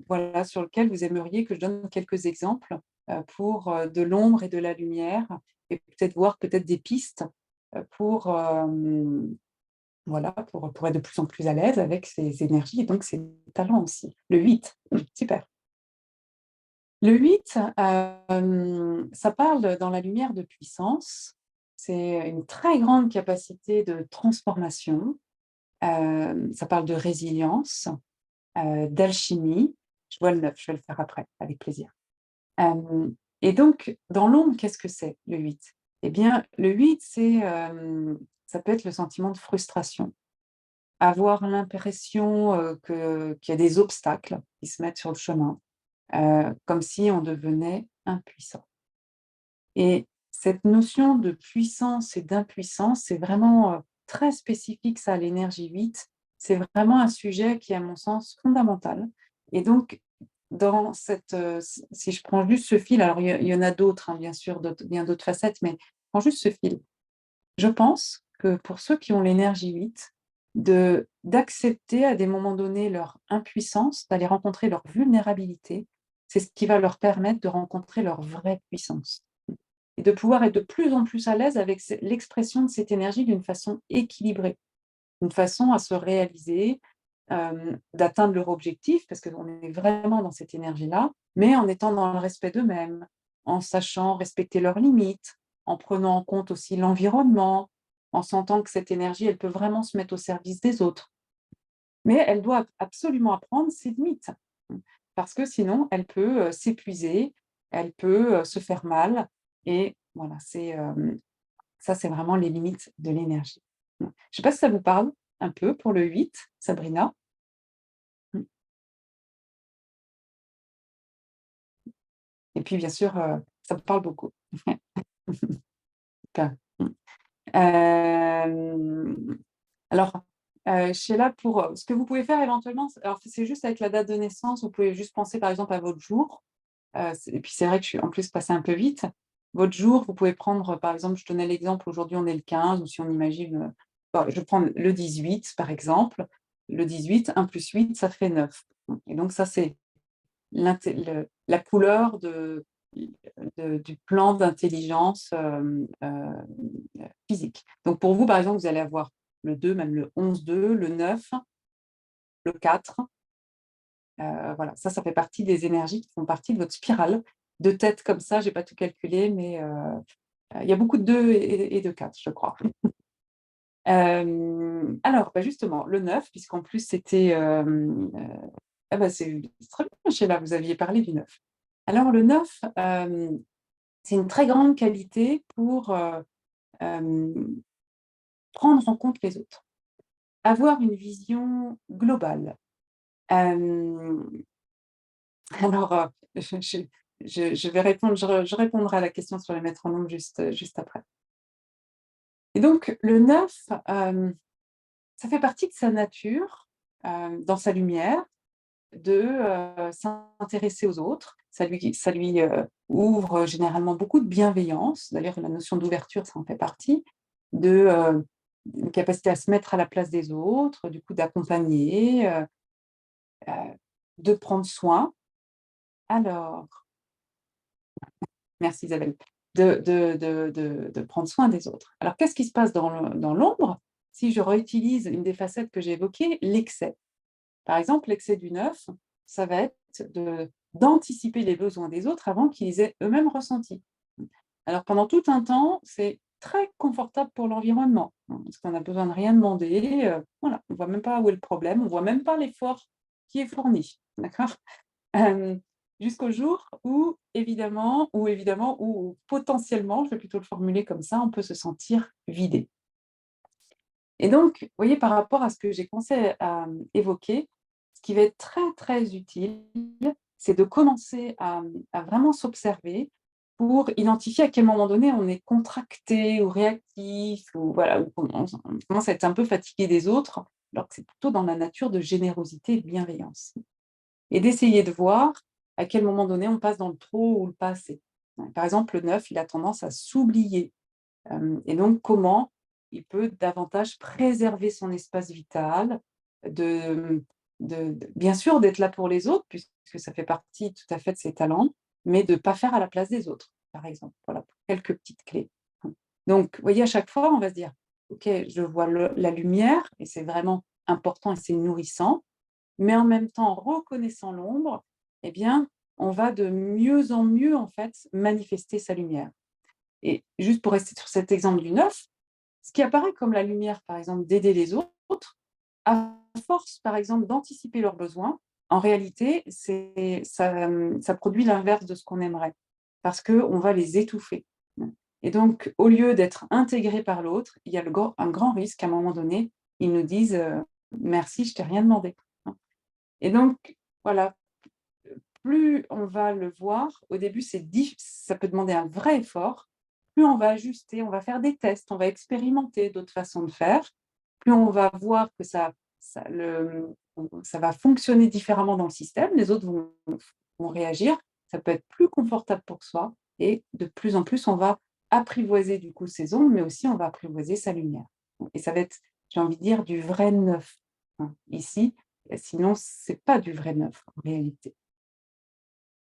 voilà, sur lesquels vous aimeriez que je donne quelques exemples, pour, de l'ombre et de la lumière, et peut-être voir peut-être des pistes, pour, voilà, pour être de plus en plus à l'aise avec ces énergies et donc ces talents aussi. Le 8, super. Le 8, ça parle dans la lumière de puissance. C'est une très grande capacité de transformation. Ça parle de résilience, d'alchimie. Je vois le 9, je vais le faire après, avec plaisir. Et donc, dans l'ombre, qu'est-ce que c'est le 8? Eh bien, le 8, ça peut être le sentiment de frustration. Avoir l'impression, qu'il y a des obstacles qui se mettent sur le chemin, comme si on devenait impuissant. Et cette notion de puissance et d'impuissance, c'est vraiment, très spécifique ça à l'énergie 8. C'est vraiment un sujet qui est à mon sens fondamental. Et donc dans si je prends juste ce fil, alors il y en a d'autres, hein, bien sûr, bien d'autres facettes, mais je prends juste ce fil. Je pense que pour ceux qui ont l'énergie 8, d'accepter à des moments donnés leur impuissance, d'aller rencontrer leur vulnérabilité, c'est ce qui va leur permettre de rencontrer leur vraie puissance et de pouvoir être de plus en plus à l'aise avec l'expression de cette énergie d'une façon équilibrée, d'une façon à se réaliser, d'atteindre leur objectif, parce qu'on est vraiment dans cette énergie-là, mais en étant dans le respect d'eux-mêmes, en sachant respecter leurs limites, en prenant en compte aussi l'environnement, en sentant que cette énergie, elle peut vraiment se mettre au service des autres. Mais elle doit absolument apprendre ses limites, parce que sinon elle peut, s'épuiser, elle peut, se faire mal, et voilà, ça, c'est vraiment les limites de l'énergie. Je ne sais pas si ça vous parle un peu pour le 8, Sabrina? Mmh. Et puis bien sûr, ça me parle beaucoup. Super. Mmh. Alors je suis là pour, ce que vous pouvez faire éventuellement, alors c'est juste avec la date de naissance, vous pouvez juste penser par exemple à votre jour, et puis c'est vrai que je suis en plus passée un peu vite. Votre jour, vous pouvez prendre, par exemple, je donnais l'exemple, aujourd'hui on est le 15 ou si on imagine, bah, je prends le 18 par exemple. Le 18, 1 plus 8, ça fait 9. Et donc ça, c'est la couleur du plan d'intelligence, physique. Donc pour vous, par exemple, vous allez avoir le 2, même le 11-2, le 9, le 4. Voilà, ça fait partie des énergies qui font partie de votre spirale. De tête comme ça, j'ai pas tout calculé, mais il y a beaucoup de 2 et de 4, je crois. Alors, bah, justement, le 9, puisqu'en plus c'était, ah bah, c'est très bien, Sheila, vous aviez parlé du 9. Alors le 9, c'est une très grande qualité pour, hem, prendre en compte les autres, avoir une vision globale. Hem, alors, je vais répondre, je répondrai à la question sur les maîtres nombres juste après. Et donc le 9, ça fait partie de sa nature, dans sa lumière, de, s'intéresser aux autres. Ça lui ouvre généralement beaucoup de bienveillance. D'ailleurs, la notion d'ouverture, ça en fait partie, de, une capacité à se mettre à la place des autres, du coup d'accompagner, de prendre soin. Alors, merci Isabelle. De prendre soin des autres. Alors qu'est-ce qui se passe dans l'ombre? Si je réutilise une des facettes que j'ai évoquées, l'excès. Par exemple, l'excès du 9, ça va être d'anticiper les besoins des autres avant qu'ils aient eux-mêmes ressenti. Alors pendant tout un temps, c'est très confortable pour l'environnement, hein, parce qu'on n'a besoin de rien demander, voilà, on ne voit même pas où est le problème, on ne voit même pas l'effort qui est fourni, d'accord? Hem, Jusqu'au jour où évidemment ou potentiellement, je vais plutôt le formuler comme ça, on peut se sentir vidé. Et donc, vous voyez, par rapport à ce que j'ai commencé à, évoquer, ce qui va être très, très utile, c'est de commencer à vraiment s'observer pour identifier à quel moment donné on est contracté ou réactif ou voilà, ou on commence à être un peu fatigué des autres, alors que c'est plutôt dans la nature de générosité et de bienveillance. Et d'essayer de voir à quel moment donné on passe dans le trop ou le pas assez. Par exemple, le 9, il a tendance à s'oublier. Et donc comment il peut davantage préserver son espace vital, de bien sûr d'être là pour les autres puisque ça fait partie tout à fait de ses talents, mais de ne pas faire à la place des autres, par exemple. Voilà, pour quelques petites clés. Donc, vous voyez, à chaque fois, on va se dire: «OK, je vois la lumière» et c'est vraiment important et c'est nourrissant, mais en même temps, en reconnaissant l'ombre, eh bien, on va de mieux en mieux, en fait, manifester sa lumière. Et juste pour rester sur cet exemple du 9, ce qui apparaît comme la lumière, par exemple, d'aider les autres, à force, par exemple, d'anticiper leurs besoins, en réalité, ça produit l'inverse de ce qu'on aimerait, parce qu'on va les étouffer. Et donc, au lieu d'être intégré par l'autre, il y a un grand risque qu'à un moment donné, ils nous disent merci, je t'ai rien demandé. Et donc, voilà, plus on va le voir, au début, ça peut demander un vrai effort. Plus on va ajuster, on va faire des tests, on va expérimenter d'autres façons de faire. Plus on va voir que ça va fonctionner différemment dans le système, les autres vont réagir. Ça peut être plus confortable pour soi et de plus en plus, on va apprivoiser du coup ses ombres, mais aussi on va apprivoiser sa lumière. Et ça va être, j'ai envie de dire, du vrai neuf, hein, ici. Sinon, c'est pas du vrai neuf en réalité.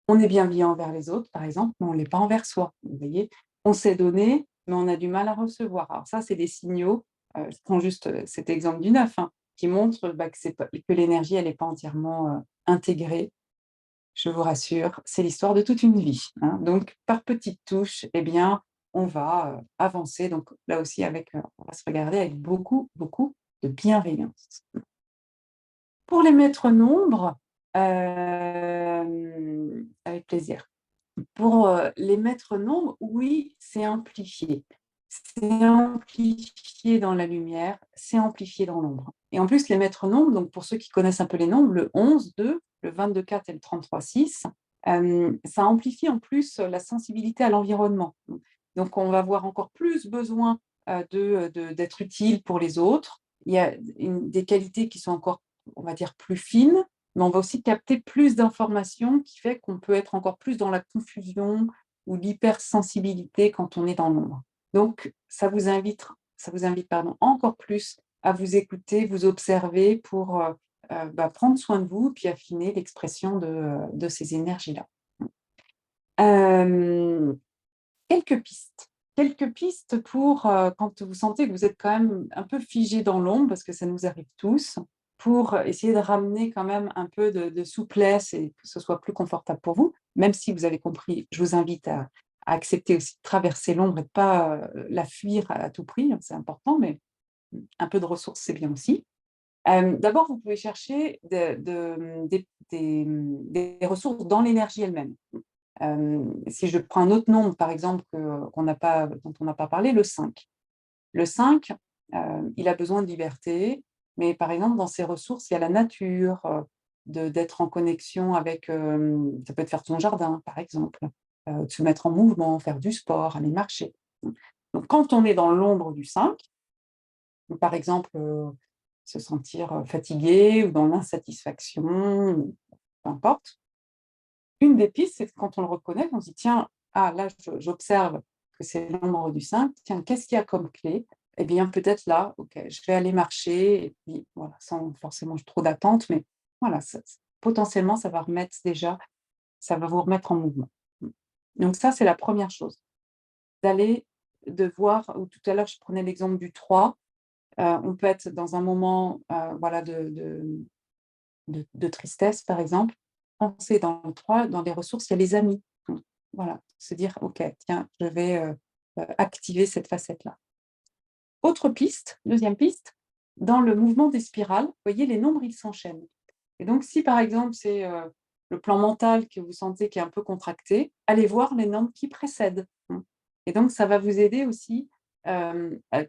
On est bienveillant envers les autres, par exemple, mais on ne l'est pas envers soi. Vous voyez? On sait donner, mais on a du mal à recevoir. Alors ça, c'est des signaux, je prends juste, cet exemple du 9, hein, qui montre, bah, que l'énergie, elle n'est pas entièrement, intégrée. Je vous rassure, c'est l'histoire de toute une vie, hein. Donc par petites touches, eh bien, on va, avancer. Donc là aussi on va se regarder avec beaucoup, beaucoup de bienveillance. Pour les maîtres nombres, avec plaisir. Pour, les maîtres nombres, oui, c'est amplifié. C'est amplifié dans la lumière, c'est amplifié dans l'ombre. Et en plus, les maîtres nombres, donc pour ceux qui connaissent un peu les nombres, le 11-2, le 22-4 et le 33-6, ça amplifie en plus la sensibilité à l'environnement. Donc on va avoir encore plus besoin, d'être utile pour les autres, il y a des qualités qui sont encore, on va dire, plus fines, mais on va aussi capter plus d'informations qui fait qu'on peut être encore plus dans la confusion ou l'hypersensibilité quand on est dans l'ombre. Donc, ça vous invite pardon, encore plus à vous écouter, vous observer pour prendre soin de vous, puis affiner l'expression de ces énergies-là. Euh, quelques pistes. Quelques pistes pour quand vous sentez que vous êtes quand même un peu figé dans l'ombre, parce que ça nous arrive tous, pour essayer de ramener quand même un peu de souplesse et que ce soit plus confortable pour vous, même si vous avez compris, je vous invite à accepter aussi de traverser l'ombre et de ne pas la fuir à tout prix, hein, c'est important, mais un peu de ressources, c'est bien aussi. D'abord, vous pouvez chercher des ressources dans l'énergie elle-même. Si je prends un autre nombre, par exemple, dont on n'a pas parlé, le 5. Le 5, il a besoin de liberté, mais par exemple, dans ses ressources, il y a la nature, d'être en connexion avec, ça peut être faire son jardin, par exemple, de se mettre en mouvement, faire du sport, aller marcher. Donc, quand on est dans l'ombre du 5, par exemple, se sentir fatigué ou dans l'insatisfaction, peu importe, une des pistes, c'est quand on le reconnaît, on se dit: «Tiens, ah là, j'observe que c'est l'ombre du 5. Tiens, qu'est-ce qu'il y a comme clé?» Eh bien, peut-être là, OK, je vais aller marcher et puis voilà, sans forcément trop d'attente, mais voilà, potentiellement, ça va vous remettre en mouvement. Mmh. Donc ça, c'est la première chose, d'aller de voir ou tout à l'heure, je prenais l'exemple du 3. On peut être dans un moment, voilà, de tristesse, par exemple, penser dans le 3, dans les ressources, il y a les amis. Donc voilà, se dire: «OK, tiens, je vais, activer cette facette-là». Autre piste, deuxième piste, dans le mouvement des spirales, vous voyez, les nombres, ils s'enchaînent et donc si, par exemple, c'est, le plan mental que vous sentez qui est un peu contracté, allez voir les nombres qui précèdent. Et donc ça va vous aider aussi,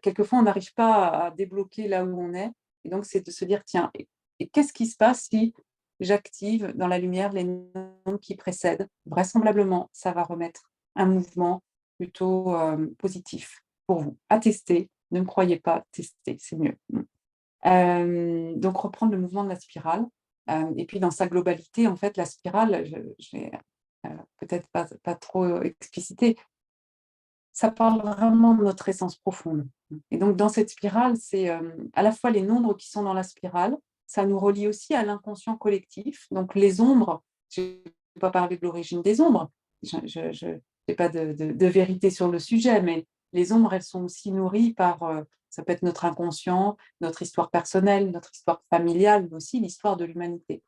quelquefois, on n'arrive pas à débloquer là où on est et donc c'est de se dire: «Tiens et qu'est-ce qui se passe si j'active dans la lumière les noms qui précèdent?» Vraisemblablement, ça va remettre un mouvement plutôt, positif pour vous. À tester, ne me croyez pas, testez, c'est mieux. Donc reprendre le mouvement de la spirale, et puis dans sa globalité, en fait, la spirale, je vais, peut-être pas trop expliciter, ça parle vraiment de notre essence profonde et donc dans cette spirale, c'est, à la fois les nombres qui sont dans la spirale, ça nous relie aussi à l'inconscient collectif. Donc les ombres, je vais pas parler de l'origine des ombres, je n'ai pas de vérité sur le sujet, mais les ombres, elles sont aussi nourries par, ça peut être notre inconscient, notre histoire personnelle, notre histoire familiale, mais aussi l'histoire de l'humanité.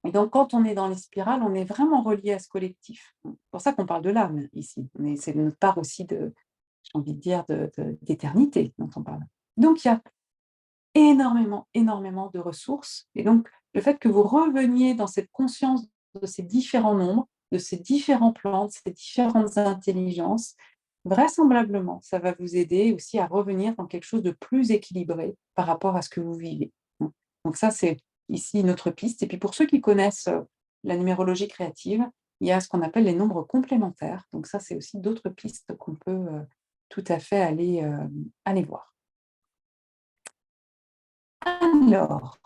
Et donc, quand on est dans les spirales, on est vraiment relié à ce collectif. C'est pour ça qu'on parle de l'âme ici, mais c'est notre part aussi j'ai envie de dire, d'éternité dont on parle. Donc, il y a énormément, énormément de ressources. Et donc, le fait que vous reveniez dans cette conscience de ces différents nombres, de ces différents plans, de ces différentes intelligences, vraisemblablement, ça va vous aider aussi à revenir dans quelque chose de plus équilibré par rapport à ce que vous vivez. Donc ça, c'est ici une autre piste. Et puis pour ceux qui connaissent la numérologie créative, il y a ce qu'on appelle les nombres complémentaires. Donc ça, c'est aussi d'autres pistes qu'on peut tout à fait aller voir. Alors,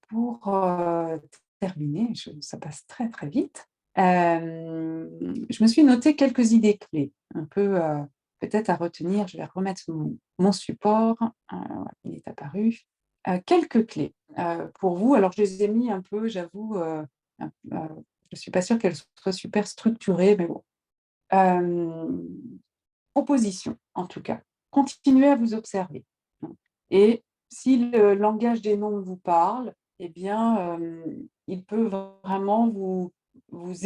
pour, terminer, ça passe très, très vite, je me suis noté quelques idées clés, un peu, peut-être à retenir. Je vais remettre mon support, voilà, il est apparu. Quelques clés, pour vous. Alors je les ai mis un peu, j'avoue, je ne suis pas sûre qu'elles soient super structurées, mais bon. Hem, proposition, en tout cas. Continuez à vous observer. Et si le langage des nombres vous parle, eh bien, il peut vraiment vous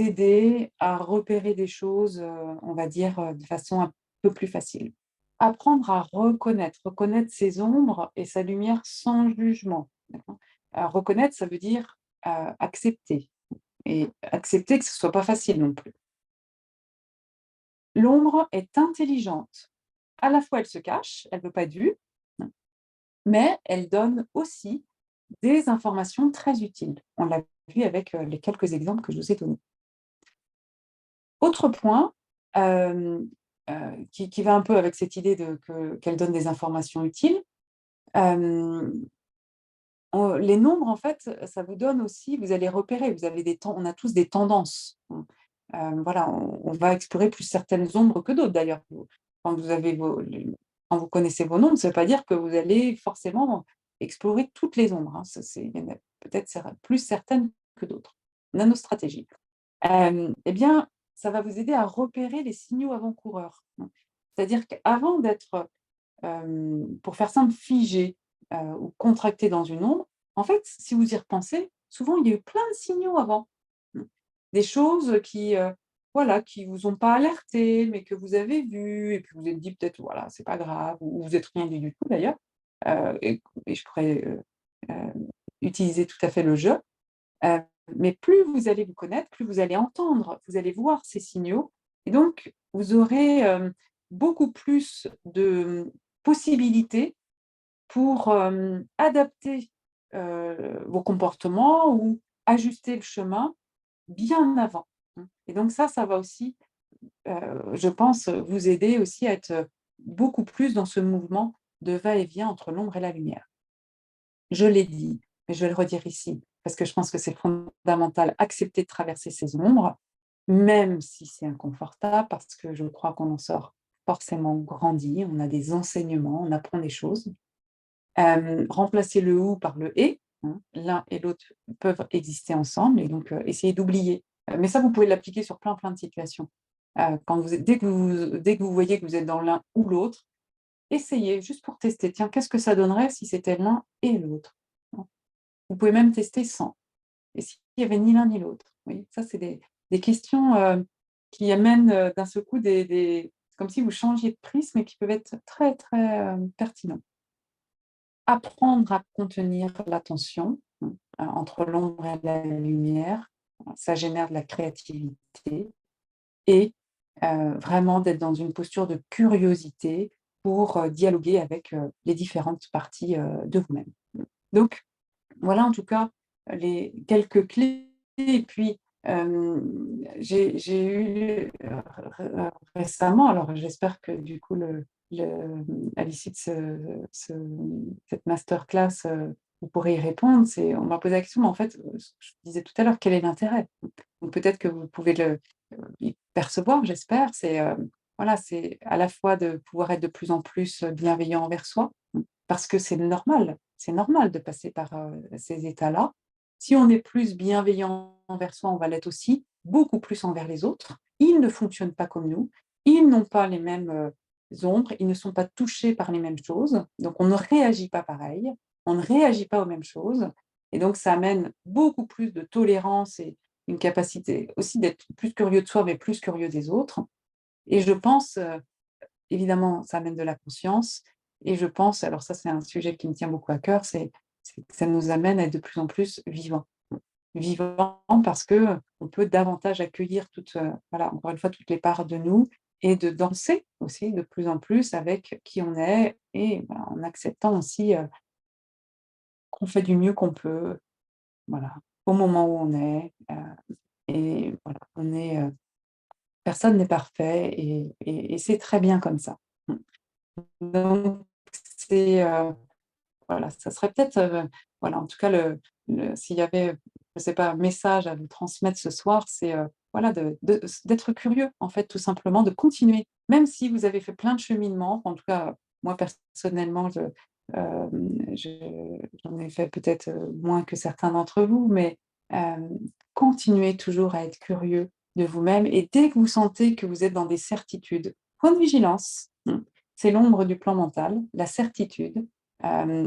aider à repérer des choses, on va dire, de façon un peu plus facile. Apprendre à reconnaître ses ombres et sa lumière sans jugement, d'accord? Reconnaître, ça veut dire, accepter et accepter que ce ne soit pas facile non plus. L'ombre est intelligente. À la fois, elle se cache, elle ne veut pas être vue, mais elle donne aussi des informations très utiles. On l'a vu avec, les quelques exemples que je vous ai donnés. Autre point, hem, qui va un peu avec cette idée qu'elle donne des informations utiles. Hem, les nombres, en fait, ça vous donne aussi vous allez repérer, vous avez des ten on a tous des tendances. Voilà, on va explorer plus certaines ombres que d'autres d'ailleurs. Quand vous avez quand vous connaissez vos nombres, ça ne veut pas dire que vous allez forcément explorer toutes les ombres, hein. Ça c'est il y en a peut-être plus certaines que d'autres. On a nos stratégies. Eh bien, ça va vous aider à repérer les signaux avant-coureurs, hein. C'est-à-dire qu'avant d'être, pour faire simple, figé, ou contracté dans une ombre, en fait, si vous y repensez, souvent il y a eu plein de signaux avant. Mmh. Des choses qui, voilà, qui vous ont pas alerté, mais que vous avez vues et puis vous vous êtes dit peut-être: «Voilà, c'est pas grave» ou vous êtes rien dit du tout d'ailleurs, et je pourrais, utiliser tout à fait le «je». Heu, mais plus vous allez vous connaître, plus vous allez entendre, vous allez voir ces signaux et donc vous aurez, beaucoup plus de possibilités pour, adapter, vos comportements ou ajuster le chemin bien avant, mmh et donc ça va aussi, je pense, vous aider aussi à être, beaucoup plus dans ce mouvement de va-et-vient entre l'ombre et la lumière. Je l'ai dit, mais je vais le redire ici, parce que je pense que c'est fondamental, accepter de traverser ces ombres, même si c'est inconfortable, parce que je crois qu'on en sort forcément grandi, on a des enseignements, on apprend des choses. Remplacer le «ou» par le «et», hein, l'un et l'autre peuvent exister ensemble et donc essayer d'oublier. Mais ça, vous pouvez l'appliquer sur plein, plein de situations. Quand vous êtes dès que vous voyez que vous êtes dans l'un ou l'autre, essayez juste pour tester. Tiens, qu'est-ce que ça donnerait si c'était l'un et l'autre? Hein. Vous pouvez même tester sans. Et s'il y avait ni l'un ni l'autre? Oui, ça, c'est des questions, qui amènent, d'un seul coup des comme si vous changiez de prisme et qui peuvent être très, très, pertinents. Apprendre à contenir l'attention, entre l'ombre et la lumière, ça génère de la créativité et vraiment d'être dans une posture de curiosité pour, dialoguer avec, les différentes parties, de vous-même. Donc voilà en tout cas les quelques clés et puis, j'ai eu, récemment alors j'espère que du coup à l'issue de cette masterclass, vous pourrez y répondre. On m'a posé la question, mais en fait, je disais tout à l'heure, quel est l'intérêt? Donc peut-être que vous pouvez y percevoir, j'espère. Voilà, c'est à la fois de pouvoir être de plus en plus, bienveillant envers soi, parce que c'est normal de passer par, ces états-là. Si on est plus bienveillant envers soi, on va l'être aussi beaucoup plus envers les autres. Ils ne fonctionnent pas comme nous, ils n'ont pas les mêmes, ombres, ils ne sont pas touchés par les mêmes choses, donc on ne réagit pas pareil, on ne réagit pas aux mêmes choses et donc ça amène beaucoup plus de tolérance et une capacité aussi d'être plus curieux de soi, mais plus curieux des autres et je pense, évidemment, ça amène de la conscience et je pense alors ça, c'est un sujet qui me tient beaucoup à cœur, c'est que ça nous amène à être de plus en plus vivants. Vivants parce qu'on peut davantage accueillir toutes, voilà, encore une fois, toutes les parts de nous et de danser aussi de plus en plus avec qui on est et bah, en acceptant aussi, qu'on fait du mieux qu'on peut, voilà, au moment où on est, et voilà, personne n'est parfait et c'est très bien comme ça. Mmh. Donc c'est, voilà, ça serait peut-être, voilà, en tout cas, s'il y avait, je sais pas, un message à vous transmettre ce soir, c'est, voilà, d'être curieux, en fait, tout simplement, de continuer. Même si vous avez fait plein de cheminements, en tout cas, moi, personnellement, j'en ai fait peut-être, moins que certains d'entre vous, mais, continuez toujours à être curieux de vous-même et dès que vous sentez que vous êtes dans des certitudes, point de vigilance, c'est l'ombre du plan mental, la certitude,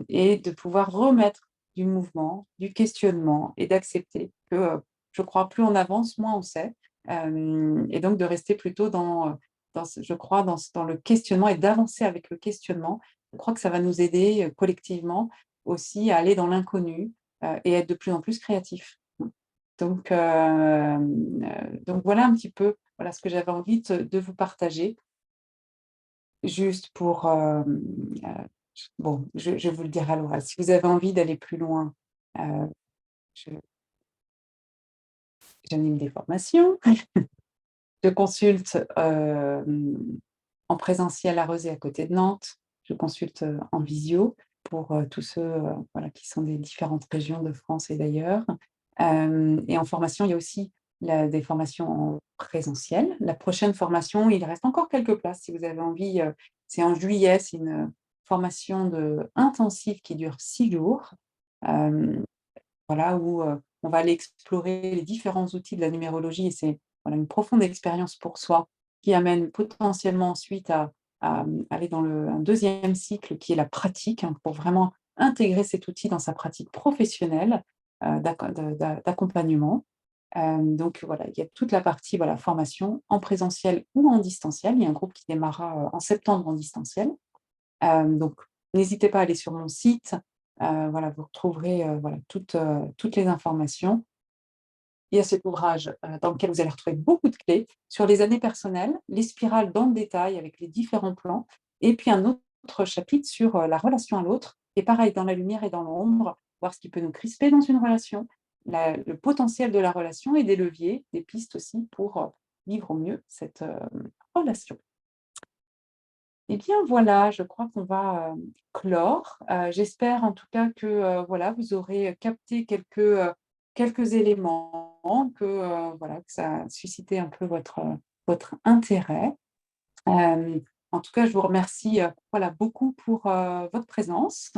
et de pouvoir remettre du mouvement, du questionnement et d'accepter que, je crois plus on avance, moins on sait, et donc de rester plutôt dans ce je crois dans le questionnement et d'avancer avec le questionnement. Je crois que ça va nous aider, collectivement aussi à aller dans l'inconnu, et être de plus en plus créatifs. Donc voilà un petit peu, voilà ce que j'avais envie de vous partager. Juste pour, bon, je vais vous le dire à l'oral. Si vous avez envie d'aller plus loin, heu, je j'anime des formations, je consulte, en présentiel à Rezé, à côté de Nantes. Je consulte en visio pour tous ceux voilà, qui sont des différentes régions de France et d'ailleurs. Et en formation, il y a aussi des formations en présentiel. La prochaine formation, il reste encore quelques places si vous avez envie. C'est en juillet, c'est une formation intensive qui dure 6 jours. Euh, voilà, où on va aller explorer les différents outils de la numérologie et c'est voilà, une profonde expérience pour soi qui amène potentiellement ensuite à aller dans un deuxième cycle qui est la pratique, hein, pour vraiment intégrer cet outil dans sa pratique professionnelle d'accompagnement. Donc voilà, il y a toute la partie voilà, formation en présentiel ou en distanciel. Il y a un groupe qui démarrera en septembre en distanciel. Donc n'hésitez pas à aller sur mon site, voilà, vous retrouverez, voilà, toutes les informations. Il y a cet ouvrage, dans lequel vous allez retrouver beaucoup de clés sur les années personnelles, les spirales dans le détail avec les différents plans et puis un autre chapitre sur, la relation à l'autre et pareil dans la lumière et dans l'ombre, voir ce qui peut nous crisper dans une relation, le potentiel de la relation et des leviers, des pistes aussi pour, vivre au mieux cette, relation. Eh bien voilà, je crois qu'on va, clore. J'espère en tout cas que, voilà, vous aurez capté quelques éléments, que, voilà, que ça a suscité un peu votre intérêt. En tout cas, je vous remercie, voilà, beaucoup pour, votre présence.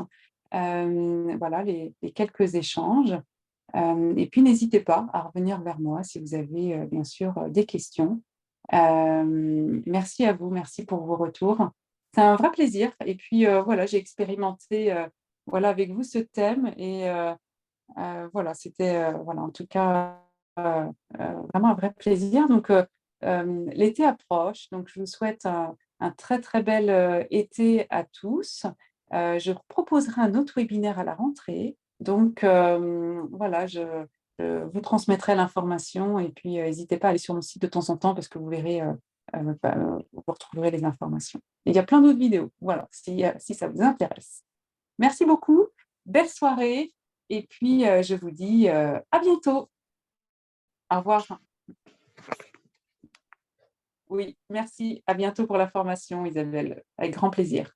Voilà les quelques échanges. Et puis n'hésitez pas à revenir vers moi si vous avez, bien sûr, des questions. Merci à vous, merci pour vos retours. C'est un vrai plaisir et puis, voilà, j'ai expérimenté, voilà, avec vous ce thème et voilà, c'était, voilà, en tout cas, vraiment un vrai plaisir donc l'été approche, donc je vous souhaite un très, très bel, été à tous. Je proposerai un autre webinaire à la rentrée donc voilà, je vous transmettrai l'information et puis, hésitez pas à aller sur mon site de temps en temps parce que vous verrez, vous retrouverez les informations. Et il y a plein d'autres vidéos, voilà, si ça vous intéresse. Merci beaucoup, belle soirée et puis, je vous dis, à bientôt. Au revoir. Oui, merci. À bientôt pour la formation, Isabelle, avec grand plaisir.